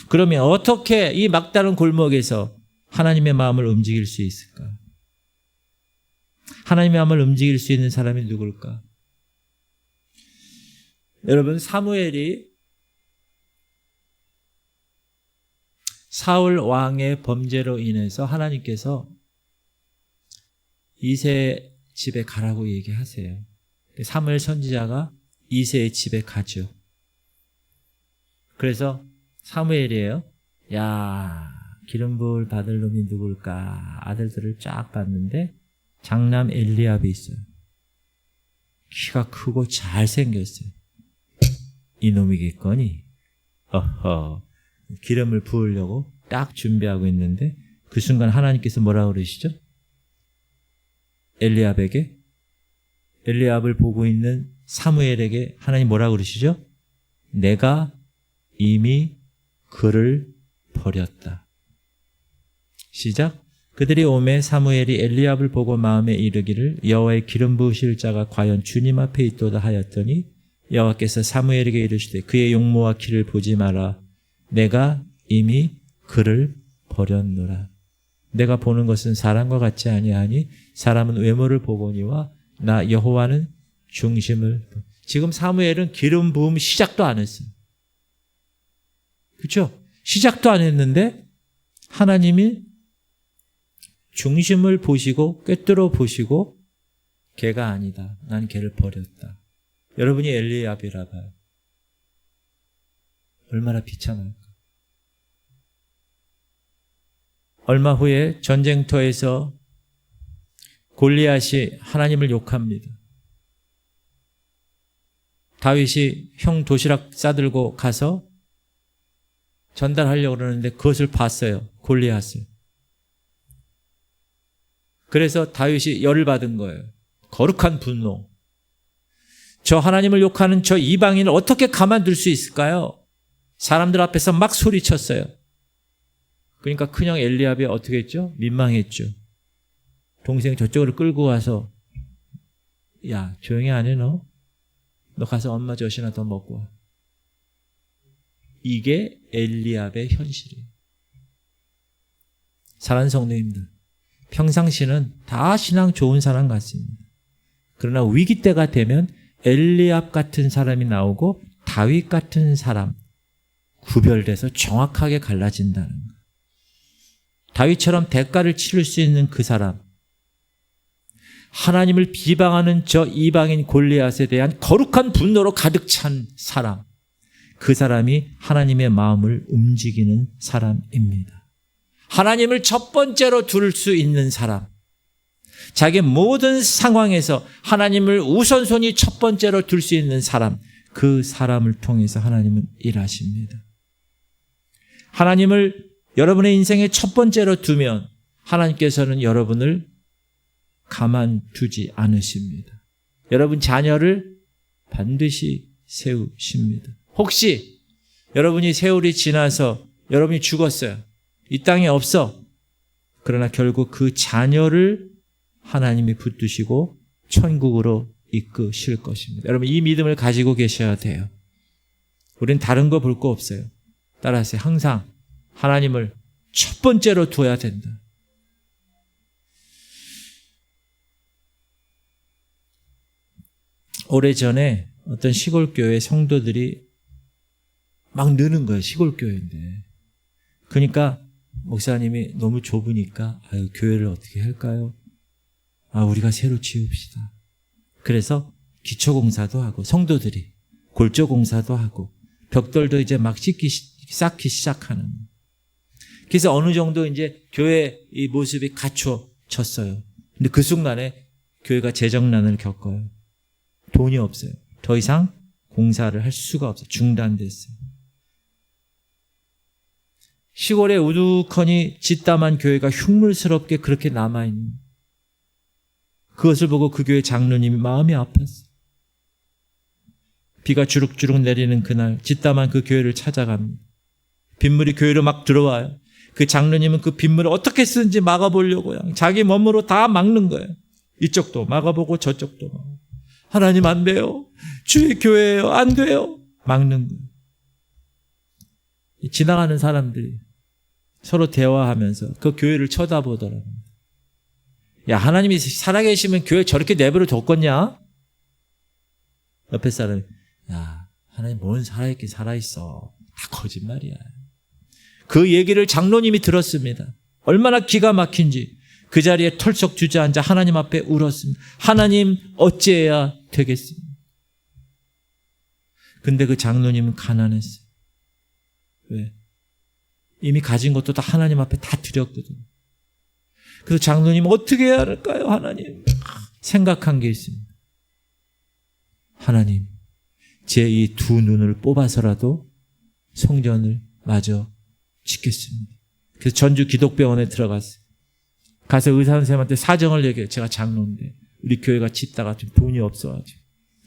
그러면 어떻게 이 막다른 골목에서 하나님의 마음을 움직일 수 있을까? 하나님의 마음을 움직일 수 있는 사람이 누굴까? 여러분, 사무엘이 사울 왕의 범죄로 인해서 하나님께서 이새 집에 가라고 얘기하세요. 사무엘 선지자가 이새의 집에 가죠. 그래서 사무엘이에요. 야, 기름 부을 받을 놈이 누굴까? 아들들을 쫙 봤는데 장남 엘리압이 있어요. 키가 크고 잘생겼어요. 이놈이겠거니? 기름을 부으려고 딱 준비하고 있는데 그 순간 하나님께서 뭐라고 그러시죠? 엘리압을 보고 있는 사무엘에게 하나님 뭐라고 그러시죠? 내가 이미 그를 버렸다. 시작. 그들이 오매 사무엘이 엘리압을 보고 마음에 이르기를 여호와의 기름 부으실 자가 과연 주님 앞에 있도다 하였더니 여호와께서 사무엘에게 이르시되 그의 용모와 키를 보지 마라. 내가 이미 그를 버렸노라. 내가 보는 것은 사람과 같지 아니하니 사람은 외모를 보거니와 나 여호와는 중심을. 지금 사무엘은 기름 부음 시작도 안 했어요. 그렇죠? 시작도 안 했는데 하나님이 중심을 보시고 꿰뚫어 보시고 걔가 아니다. 난 걔를 버렸다. 여러분이 엘리압이라 봐요. 얼마나 비참할까. 얼마 후에 전쟁터에서 골리앗이 하나님을 욕합니다. 다윗이 형 도시락 싸들고 가서 전달하려고 그러는데 그것을 봤어요. 골리앗을. 그래서 다윗이 열을 받은 거예요. 거룩한 분노. 저 하나님을 욕하는 저 이방인을 어떻게 가만둘 수 있을까요? 사람들 앞에서 막 소리쳤어요. 그러니까 큰형 엘리압이 어떻게 했죠? 민망했죠. 동생 저쪽으로 끌고 와서 야, 조용히 안 해 너? 너 가서 엄마 젖이나 더 먹고 와. 이게 엘리압의 현실이에요. 사랑하는 성도님들, 평상시는 다 신앙 좋은 사람 같습니다. 그러나 위기 때가 되면 엘리압 같은 사람이 나오고 다윗 같은 사람 구별돼서 정확하게 갈라진다는 거예요. 다윗처럼 대가를 치를 수 있는 그 사람, 하나님을 비방하는 저 이방인 골리앗에 대한 거룩한 분노로 가득 찬 사람, 그 사람이 하나님의 마음을 움직이는 사람입니다. 하나님을 첫 번째로 둘 수 있는 사람, 자기의 모든 상황에서 하나님을 우선순위 첫 번째로 둘 수 있는 사람, 그 사람을 통해서 하나님은 일하십니다. 하나님을 여러분의 인생의 첫 번째로 두면 하나님께서는 여러분을 가만두지 않으십니다. 여러분 자녀를 반드시 세우십니다. 혹시 여러분이 세월이 지나서 여러분이 죽었어요. 이 땅에 없어. 그러나 결국 그 자녀를 하나님이 붙드시고 천국으로 이끄실 것입니다. 여러분 이 믿음을 가지고 계셔야 돼요. 우린 다른 거 볼 거 없어요. 따라서 항상 하나님을 첫 번째로 둬야 된다. 오래전에 어떤 시골 교회 성도들이 막 느는 거예요. 시골 교회인데. 그러니까 목사님이 너무 좁으니까 교회를 어떻게 할까요? 우리가 새로 지읍시다. 그래서 기초공사도 하고 성도들이 골조공사도 하고 벽돌도 이제 막 쌓기 시작하는. 그래서 어느 정도 이제 교회 이 모습이 갖춰졌어요. 근데 그 순간에 교회가 재정난을 겪어요. 돈이 없어요. 더 이상 공사를 할 수가 없어요. 중단됐어요. 시골에 우두커니 짓담한 교회가 흉물스럽게 그렇게 남아있는, 그것을 보고 그 교회 장로님이 마음이 아팠어요. 비가 주룩주룩 내리는 그날 짓담한 그 교회를 찾아갑니다. 빗물이 교회로 막 들어와요. 그 장로님은 그 빗물을 어떻게 쓰는지 막아보려고요. 자기 몸으로 다 막는 거예요. 이쪽도 막아보고 저쪽도 막아보고. 하나님 안 돼요. 주의 교회예요. 안 돼요. 막는 거예요. 지나가는 사람들이 서로 대화하면서 그 교회를 쳐다보더라고요. 야, 하나님이 살아계시면 교회 저렇게 내버려 뒀겠냐? 옆에 사람이, 야, 하나님 뭔 살아있긴 살아있어. 다 거짓말이야. 그 얘기를 장로님이 들었습니다. 얼마나 기가 막힌지 그 자리에 털썩 주저앉아 하나님 앞에 울었습니다. 하나님 어찌해야 되겠습니까? 근데 그 장로님은 가난했어요. 왜? 이미 가진 것도 다 하나님 앞에 다 드렸거든요. 그래서 장로님 어떻게 해야 할까요? 하나님 생각한 게 있습니다. 하나님, 제 이 두 눈을 뽑아서라도 성전을 마저 짓겠습니다. 그래서 전주 기독병원에 들어갔어요. 가서 의사 선생님한테 사정을 얘기해요. 제가 장로인데 우리 교회가 짓다가 좀 돈이 없어가지고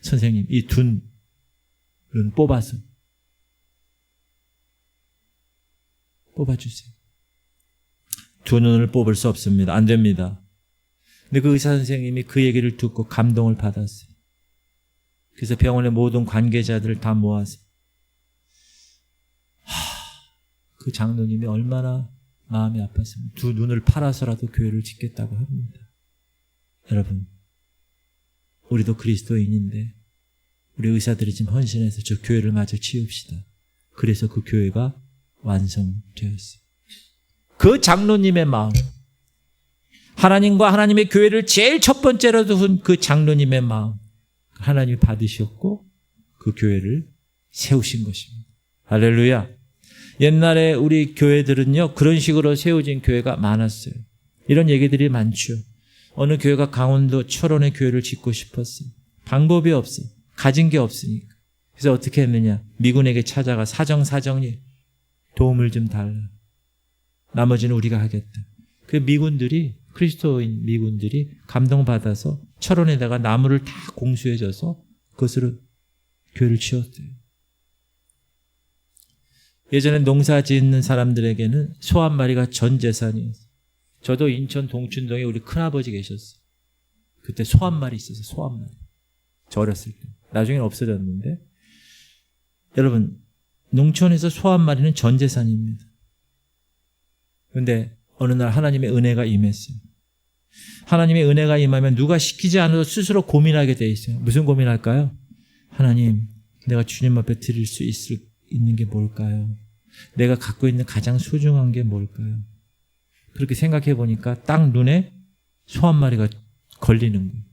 선생님 이 두 눈 뽑아서 뽑아주세요. 두 눈을 뽑을 수 없습니다. 안 됩니다. 근데 그 의사 선생님이 그 얘기를 듣고 감동을 받았어요. 그래서 병원의 모든 관계자들을 다 모아서 그 장로님이 얼마나 마음이 아팠습니다. 두 눈을 팔아서라도 교회를 짓겠다고 합니다. 여러분, 우리도 그리스도인인데 우리 의사들이 지금 헌신해서 저 교회를 마저 지읍시다. 그래서 그 교회가 완성되었어요. 그 장로님의 마음, 하나님과 하나님의 교회를 제일 첫 번째로 둔 그 장로님의 마음, 하나님이 받으셨고 그 교회를 세우신 것입니다. 할렐루야. 옛날에 우리 교회들은요, 그런 식으로 세워진 교회가 많았어요. 이런 얘기들이 많죠. 어느 교회가 강원도 철원의 교회를 짓고 싶었어요. 방법이 없어. 가진 게 없으니까. 그래서 어떻게 했느냐. 미군에게 찾아가 사정사정이 도움을 좀 달라. 나머지는 우리가 하겠다. 그 미군들이, 그리스도인 미군들이 감동받아서 철원에다가 나무를 다 공수해줘서 그것으로 교회를 지었어요. 예전에 농사 짓는 사람들에게는 소 한 마리가 전 재산이었어요. 저도 인천 동춘동에 우리 큰아버지 계셨어요. 그때 소 한 마리 있었어요. 소 한 마리. 저 어렸을 때. 나중에는 없어졌는데. 여러분, 농촌에서 소 한 마리는 전 재산입니다. 그런데 어느 날 하나님의 은혜가 임했어요. 하나님의 은혜가 임하면 누가 시키지 않아도 스스로 고민하게 돼 있어요. 무슨 고민할까요? 하나님, 내가 주님 앞에 드릴 수 있는 게 뭘까요? 내가 갖고 있는 가장 소중한 게 뭘까요? 그렇게 생각해 보니까 딱 눈에 소 한 마리가 걸리는 거예요.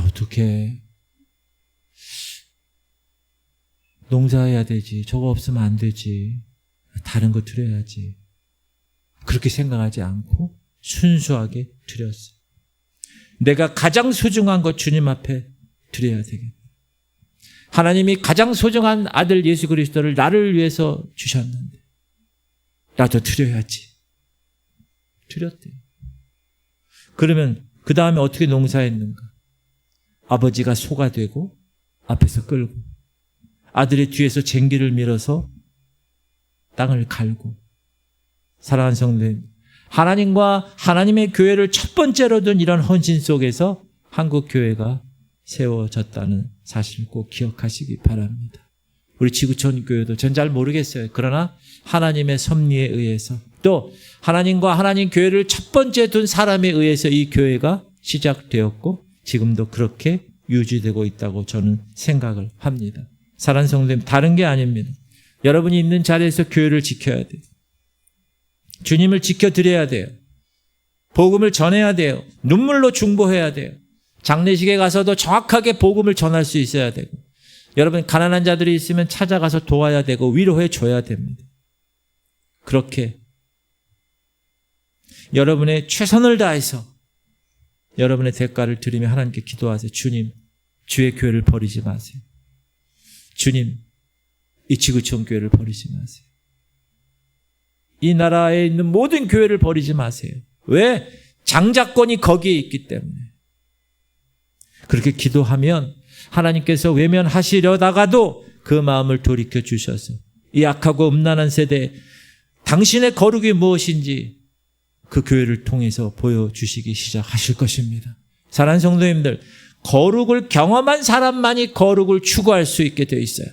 어떡해. 농사해야 되지. 저거 없으면 안 되지. 다른 거 드려야지. 그렇게 생각하지 않고 순수하게 드렸어요. 내가 가장 소중한 것 주님 앞에 드려야 되겠다. 하나님이 가장 소중한 아들 예수 그리스도를 나를 위해서 주셨는데 나도 드려야지. 드렸대요. 그러면 그 다음에 어떻게 농사했는가? 아버지가 소가 되고 앞에서 끌고 아들이 뒤에서 쟁기를 밀어서 땅을 갈고. 사랑하는 성도님, 하나님과 하나님의 교회를 첫 번째로 둔 이런 헌신 속에서 한국 교회가 세워졌다는 사실을 꼭 기억하시기 바랍니다. 우리 지구촌 교회도 전 잘 모르겠어요. 그러나 하나님의 섭리에 의해서 또 하나님과 하나님 교회를 첫 번째 둔 사람에 의해서 이 교회가 시작되었고 지금도 그렇게 유지되고 있다고 저는 생각을 합니다. 사랑하는 성도님, 다른 게 아닙니다. 여러분이 있는 자리에서 교회를 지켜야 돼요. 주님을 지켜드려야 돼요. 복음을 전해야 돼요. 눈물로 중보해야 돼요. 장례식에 가서도 정확하게 복음을 전할 수 있어야 되고, 여러분 가난한 자들이 있으면 찾아가서 도와야 되고 위로해 줘야 됩니다. 그렇게 여러분의 최선을 다해서 여러분의 대가를 드리며 하나님께 기도하세요. 주님, 주의 교회를 버리지 마세요. 주님, 이 지구촌 교회를 버리지 마세요. 이 나라에 있는 모든 교회를 버리지 마세요. 왜? 장자권이 거기에 있기 때문에. 그렇게 기도하면 하나님께서 외면하시려다가도 그 마음을 돌이켜 주셔서 이 악하고 음란한 세대에 당신의 거룩이 무엇인지 그 교회를 통해서 보여주시기 시작하실 것입니다. 사랑하는 성도님들, 거룩을 경험한 사람만이 거룩을 추구할 수 있게 되어 있어요.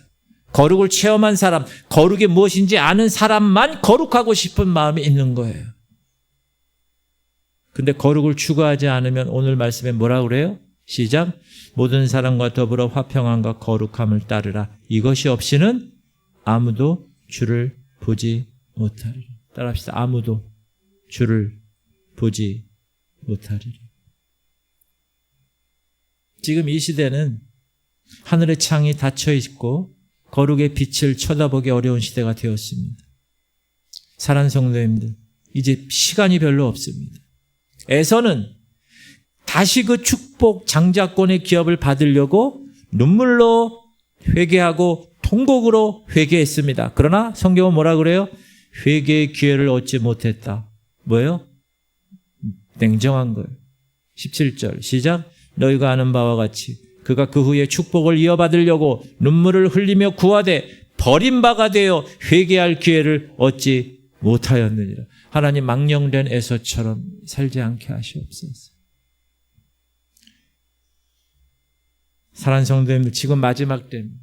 거룩을 체험한 사람, 거룩이 무엇인지 아는 사람만 거룩하고 싶은 마음이 있는 거예요. 근데 거룩을 추구하지 않으면 오늘 말씀에 뭐라고 그래요? 시작. 모든 사람과 더불어 화평함과 거룩함을 따르라. 이것이 없이는 아무도 주를 보지 못하리라. 따라합시다. 아무도 주를 보지 못하리라. 지금 이 시대는 하늘의 창이 닫혀 있고 거룩의 빛을 쳐다보기 어려운 시대가 되었습니다. 사랑하는 성도님들, 이제 시간이 별로 없습니다. 에서는 다시 그 축복 장자권의 기업을 받으려고 눈물로 회개하고 통곡으로 회개했습니다. 그러나 성경은 뭐라 그래요? 회개의 기회를 얻지 못했다. 뭐예요? 냉정한 거예요. 17절 시작. 너희가 아는 바와 같이 그가 그 후에 축복을 이어받으려고 눈물을 흘리며 구하되 버림바가 되어 회개할 기회를 얻지 못하였느니라. 하나님, 망령된 에서처럼 살지 않게 하시옵소서. 사랑하는 성도님들, 지금 마지막 때입니다.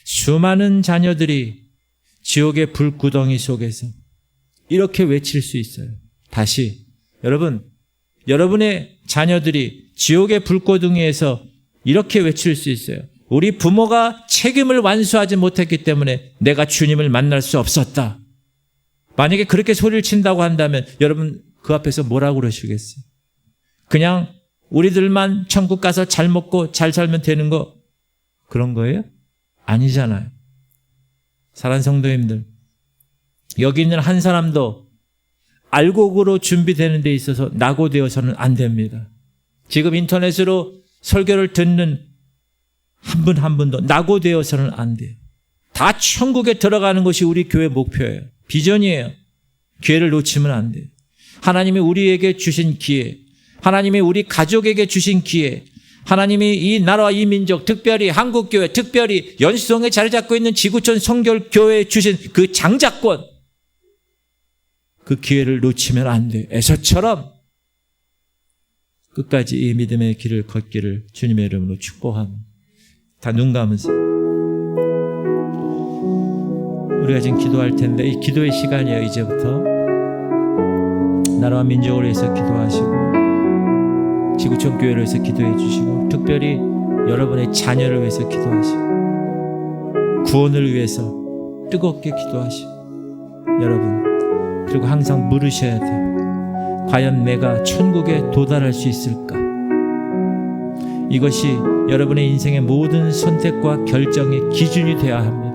수많은 자녀들이 지옥의 불구덩이 속에서 이렇게 외칠 수 있어요. 다시, 여러분의 자녀들이 지옥의 불구덩이에서 이렇게 외칠 수 있어요. 우리 부모가 책임을 완수하지 못했기 때문에 내가 주님을 만날 수 없었다. 만약에 그렇게 소리를 친다고 한다면 여러분 그 앞에서 뭐라고 그러시겠어요? 그냥 우리들만 천국 가서 잘 먹고 잘 살면 되는 거, 그런 거예요? 아니잖아요. 사랑하는 성도님들, 여기 있는 한 사람도 알곡으로 준비되는 데 있어서 낙오되어서는 안 됩니다. 지금 인터넷으로 설교를 듣는 한 분 한 분도 낙오되어서는 안 돼요. 다 천국에 들어가는 것이 우리 교회 목표예요. 비전이에요. 기회를 놓치면 안 돼요. 하나님이 우리에게 주신 기회, 하나님이 우리 가족에게 주신 기회, 하나님이 이 나라와 이 민족, 특별히 한국교회, 특별히 연수동에 자리 잡고 있는 지구촌 성결교회에 주신 그 장자권, 그 기회를 놓치면 안 돼요. 에서처럼 끝까지 이 믿음의 길을 걷기를 주님의 이름으로 축복합니다. 다 눈 감으세요. 우리가 지금 기도할 텐데 이 기도의 시간이에요. 이제부터 나라와 민족을 위해서 기도하시고 지구촌 교회를 위해서 기도해 주시고 특별히 여러분의 자녀를 위해서 기도하시고 구원을 위해서 뜨겁게 기도하시고 여러분, 그리고 항상 물으셔야 돼요. 과연 내가 천국에 도달할 수 있을까? 이것이 여러분의 인생의 모든 선택과 결정의 기준이 되어야 합니다.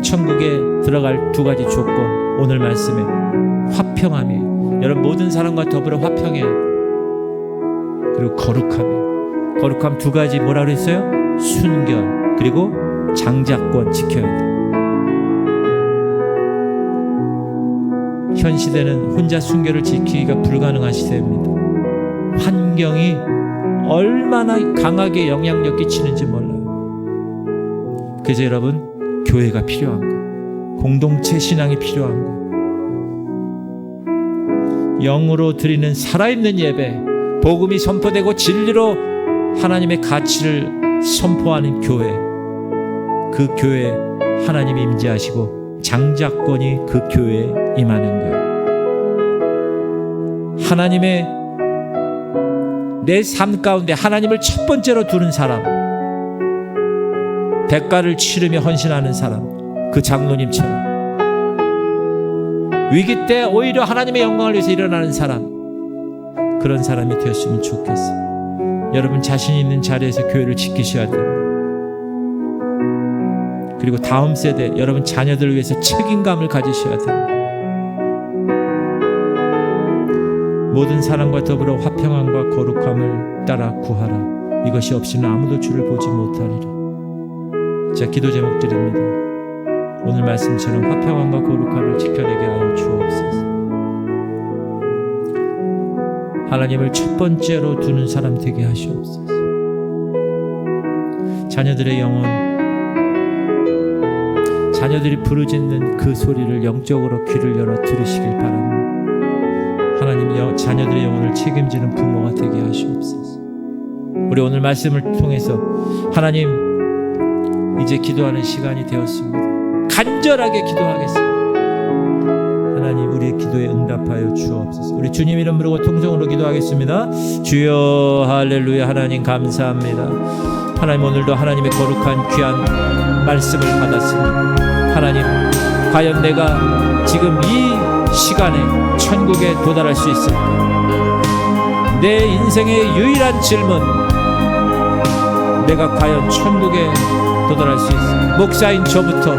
천국에 들어갈 두 가지 조건, 오늘 말씀에 화평함이에요. 여러분 모든 사람과 더불어 화평해야 돼요. 그리고 거룩함이에요. 거룩함 두 가지 뭐라 그랬어요? 순결, 그리고 장자권 지켜야 돼요. 현 시대는 혼자 순결을 지키기가 불가능한 시대입니다. 환경이 얼마나 강하게 영향력 끼치는지 몰라요. 그래서 여러분, 교회가 필요한 거예요. 공동체 신앙이 필요한 거예요. 영으로 드리는 살아있는 예배, 복음이 선포되고 진리로 하나님의 가치를 선포하는 교회, 그 교회에 하나님이 임재하시고 장자권이 그 교회에 임하는 거예요. 하나님의 내 삶 가운데 하나님을 첫 번째로 두는 사람, 대가를 치르며 헌신하는 사람, 그 장로님처럼 위기 때 오히려 하나님의 영광을 위해서 일어나는 사람, 그런 사람이 되었으면 좋겠어요. 여러분 자신 있는 자리에서 교회를 지키셔야 돼요. 그리고 다음 세대 여러분 자녀들을 위해서 책임감을 가지셔야 돼요. 모든 사람과 더불어 화평함과 거룩함을 따라 구하라. 이것이 없이는 아무도 주를 보지 못하리라. 자, 기도 제목 드립니다. 오늘 말씀처럼 화평함과 거룩함을 지켜내게 하여 주옵소서. 하나님을 첫 번째로 두는 사람 되게 하시옵소서. 자녀들의 영혼, 자녀들이 부르짖는 그 소리를 영적으로 귀를 열어 들으시길 바랍니다. 하나님, 자녀들의 영혼을 책임지는 부모가 되게 하시옵소서. 우리 오늘 말씀을 통해서 하나님, 이제 기도하는 시간이 되었습니다. 간절하게 기도하겠습니다. 하나님, 우리의 기도에 응답하여 주옵소서. 우리 주님 이름 부르고 통성으로 기도하겠습니다. 주여, 할렐루야. 하나님 감사합니다. 하나님, 오늘도 하나님의 거룩한 귀한 말씀을 받았습니다. 하나님, 과연 내가 지금 이 시간에 천국에 도달할 수 있을까? 내 인생의 유일한 질문, 내가 과연 천국에 도달할 수 있을까? 목사인 저부터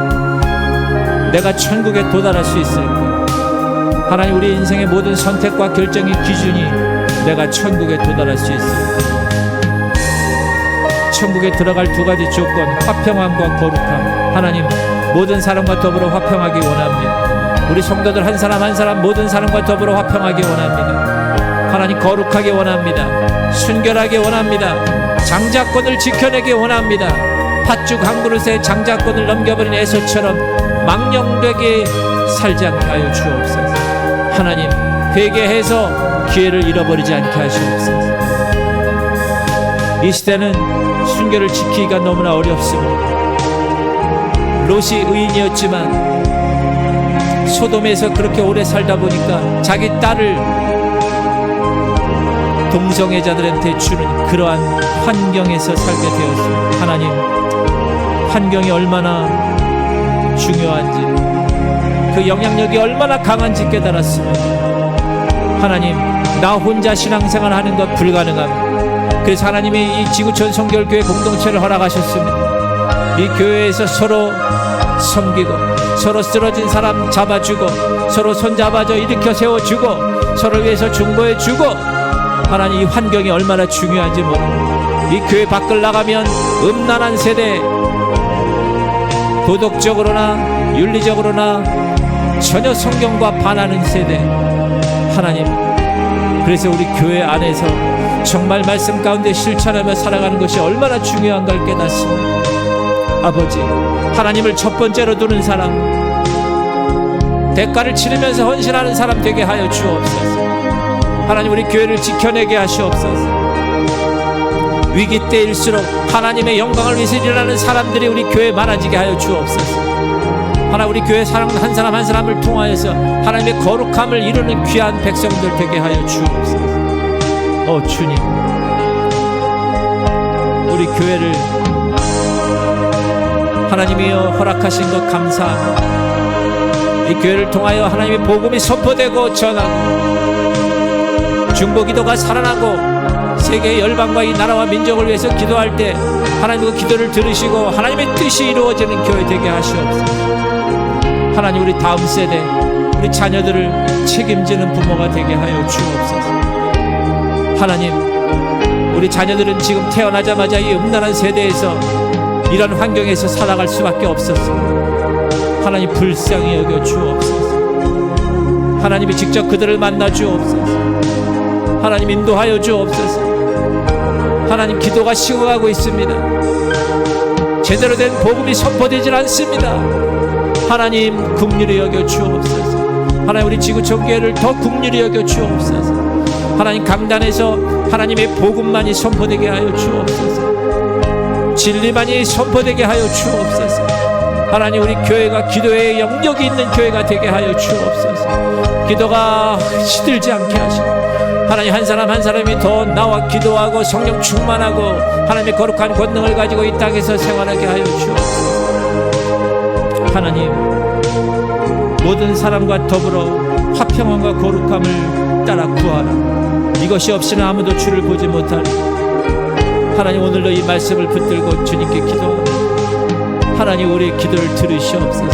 내가 천국에 도달할 수 있을까? 하나님, 우리 인생의 모든 선택과 결정의 기준이 내가 천국에 도달할 수 있을까? 천국에 들어갈 두 가지 조건, 화평함과 거룩함. 하나님, 모든 사람과 더불어 화평하기 원합니다. 우리 성도들 한 사람 한 사람 모든 사람과 더불어 화평하기 원합니다. 하나님, 거룩하게 원합니다. 순결하게 원합니다. 장자권을 지켜내기 원합니다. 팥죽 한 그릇에 장자권을 넘겨버린 에서처럼 망령되게 살지 않게 하여 주옵소서. 하나님, 회개해서 기회를 잃어버리지 않게 하시옵소서. 이 시대는 순결을 지키기가 너무나 어렵습니다. 롯이 의인이었지만 소돔에서 그렇게 오래 살다 보니까 자기 딸을 동성애자들한테 주는 그러한 환경에서 살게 되었습니다. 하나님, 환경이 얼마나 중요한지, 그 영향력이 얼마나 강한지 깨달았습니다. 하나님, 나 혼자 신앙생활 하는 것 불가능합니다. 그래서 하나님이 이 지구촌 성결교회 공동체를 허락하셨습니다. 이 교회에서 서로 섬기고, 서로 쓰러진 사람 잡아주고, 서로 손잡아줘 일으켜 세워주고, 서로 위해서 중보해주고. 하나님, 이 환경이 얼마나 중요한지 모릅니다. 이 교회 밖을 나가면 음란한 세대, 도덕적으로나 윤리적으로나 전혀 성경과 반하는 세대. 하나님, 그래서 우리 교회 안에서 정말 말씀 가운데 실천하며 살아가는 것이 얼마나 중요한 걸 깨닫습니다. 아버지, 하나님을 첫 번째로 두는 사람, 대가를 치르면서 헌신하는 사람 되게 하여 주옵소서. 하나님, 우리 교회를 지켜내게 하시옵소서. 위기 때일수록 하나님의 영광을 위해서 일어나는 사람들이 우리 교회에 많아지게 하여 주옵소서. 하나님, 우리 교회 사람 한 사람 한 사람을 통하여서 하나님의 거룩함을 이루는 귀한 백성들 되게 하여 주옵소서. 주님, 우리 교회를 하나님이여 허락하신 것 감사합니다. 이 교회를 통하여 하나님의 복음이 선포되고 전하고 중보기도가 살아나고 세계의 열방과 이 나라와 민족을 위해서 기도할 때 하나님 그 기도를 들으시고 하나님의 뜻이 이루어지는 교회 되게 하시옵소서. 하나님, 우리 다음 세대, 우리 자녀들을 책임지는 부모가 되게 하여 주옵소서. 하나님, 우리 자녀들은 지금 태어나자마자 이 음란한 세대에서 이런 환경에서 살아갈 수밖에 없었습니다. 하나님, 불쌍히 여겨 주옵소서. 하나님이 직접 그들을 만나 주옵소서. 하나님, 인도하여 주옵소서. 하나님, 기도가 식어가고 있습니다. 제대로 된 복음이 선포되질 않습니다. 하나님, 긍휼히 여겨 주옵소서. 하나님, 우리 지구촌 교회를 더 긍휼히 여겨 주옵소서. 하나님, 강단에서 하나님의 복음만이 선포되게 하여 주옵소서. 진리만이 선포되게 하여 주옵소서. 하나님, 우리 교회가 기도의 영역이 있는 교회가 되게 하여 주옵소서. 기도가 시들지 않게 하시고 하나님, 한 사람 한 사람이 더 나와 기도하고 성령 충만하고 하나님의 거룩한 권능을 가지고 이 땅에서 생활하게 하여 주옵소서. 하나님, 모든 사람과 더불어 화평함과 거룩함을 따라 구하라. 이것이 없이는 아무도 주를 보지 못하리. 하나님, 오늘도 이 말씀을 붙들고 주님께 기도합니다. 하나님, 우리의 기도를 들으시옵소서.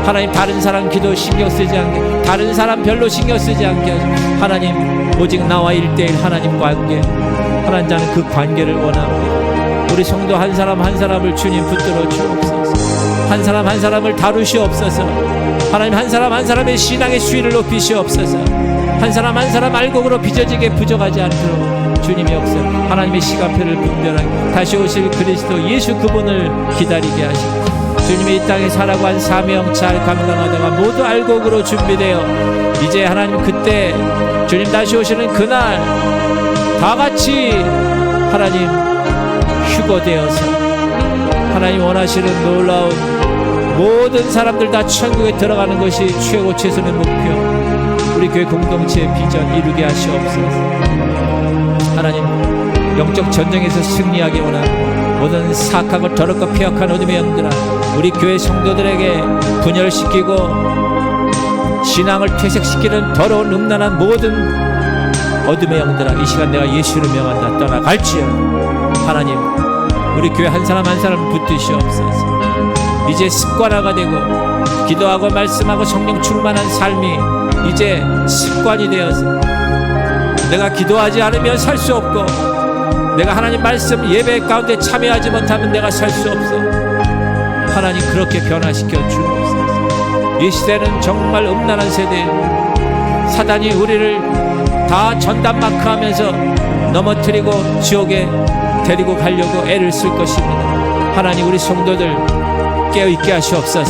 하나님, 다른 사람 기도 신경 쓰지 않게, 다른 사람 별로 신경 쓰지 않게 하시고, 하나님, 오직 나와 1:1 하나님 관계, 하나님, 자는 그 관계를 원합니다. 우리 성도 한 사람 한 사람을 주님 붙들어 주옵소서. 한 사람 한 사람을 다루시옵소서. 하나님, 한 사람 한 사람의 신앙의 수위를 높이시옵소서. 한 사람 한 사람 알곡으로 빚어지게 부족하지 않도록 주님의 역사, 하나님의 시간표를 분별하게 다시 오실 그리스도 예수 그분을 기다리게 하시고, 주님이 이 땅에 살아고 한 사명 잘 감당하다가 모두 알곡으로 준비되어 이제 하나님 그때 주님 다시 오시는 그날 다 같이 하나님 휴거되어서 하나님 원하시는 놀라운 모든 사람들 다 천국에 들어가는 것이 최고 최선의 목표, 우리 교회 공동체의 비전 이루게 하시옵소서. 하나님, 영적 전쟁에서 승리하기 원하는 모든 사악하고 더럽고 폐역한 어둠의 영들아, 우리 교회 성도들에게 분열시키고 신앙을 퇴색시키는 더러운 음란한 모든 어둠의 영들아, 이 시간 내가 예수를 명한다. 떠나갈지어다. 하나님, 우리 교회 한 사람 한 사람 붙드시옵소서. 이제 습관화가 되고 기도하고 말씀하고 성령 충만한 삶이 이제 습관이 되어서 내가 기도하지 않으면 살 수 없고, 내가 하나님 말씀 예배 가운데 참여하지 못하면 내가 살 수 없어. 하나님, 그렇게 변화시켜 주옵소서. 이 시대는 정말 음란한 세대예요. 사단이 우리를 다 전담 마크하면서 넘어뜨리고 지옥에 데리고 가려고 애를 쓸 것입니다. 하나님, 우리 성도들 깨어있게 하시옵소서.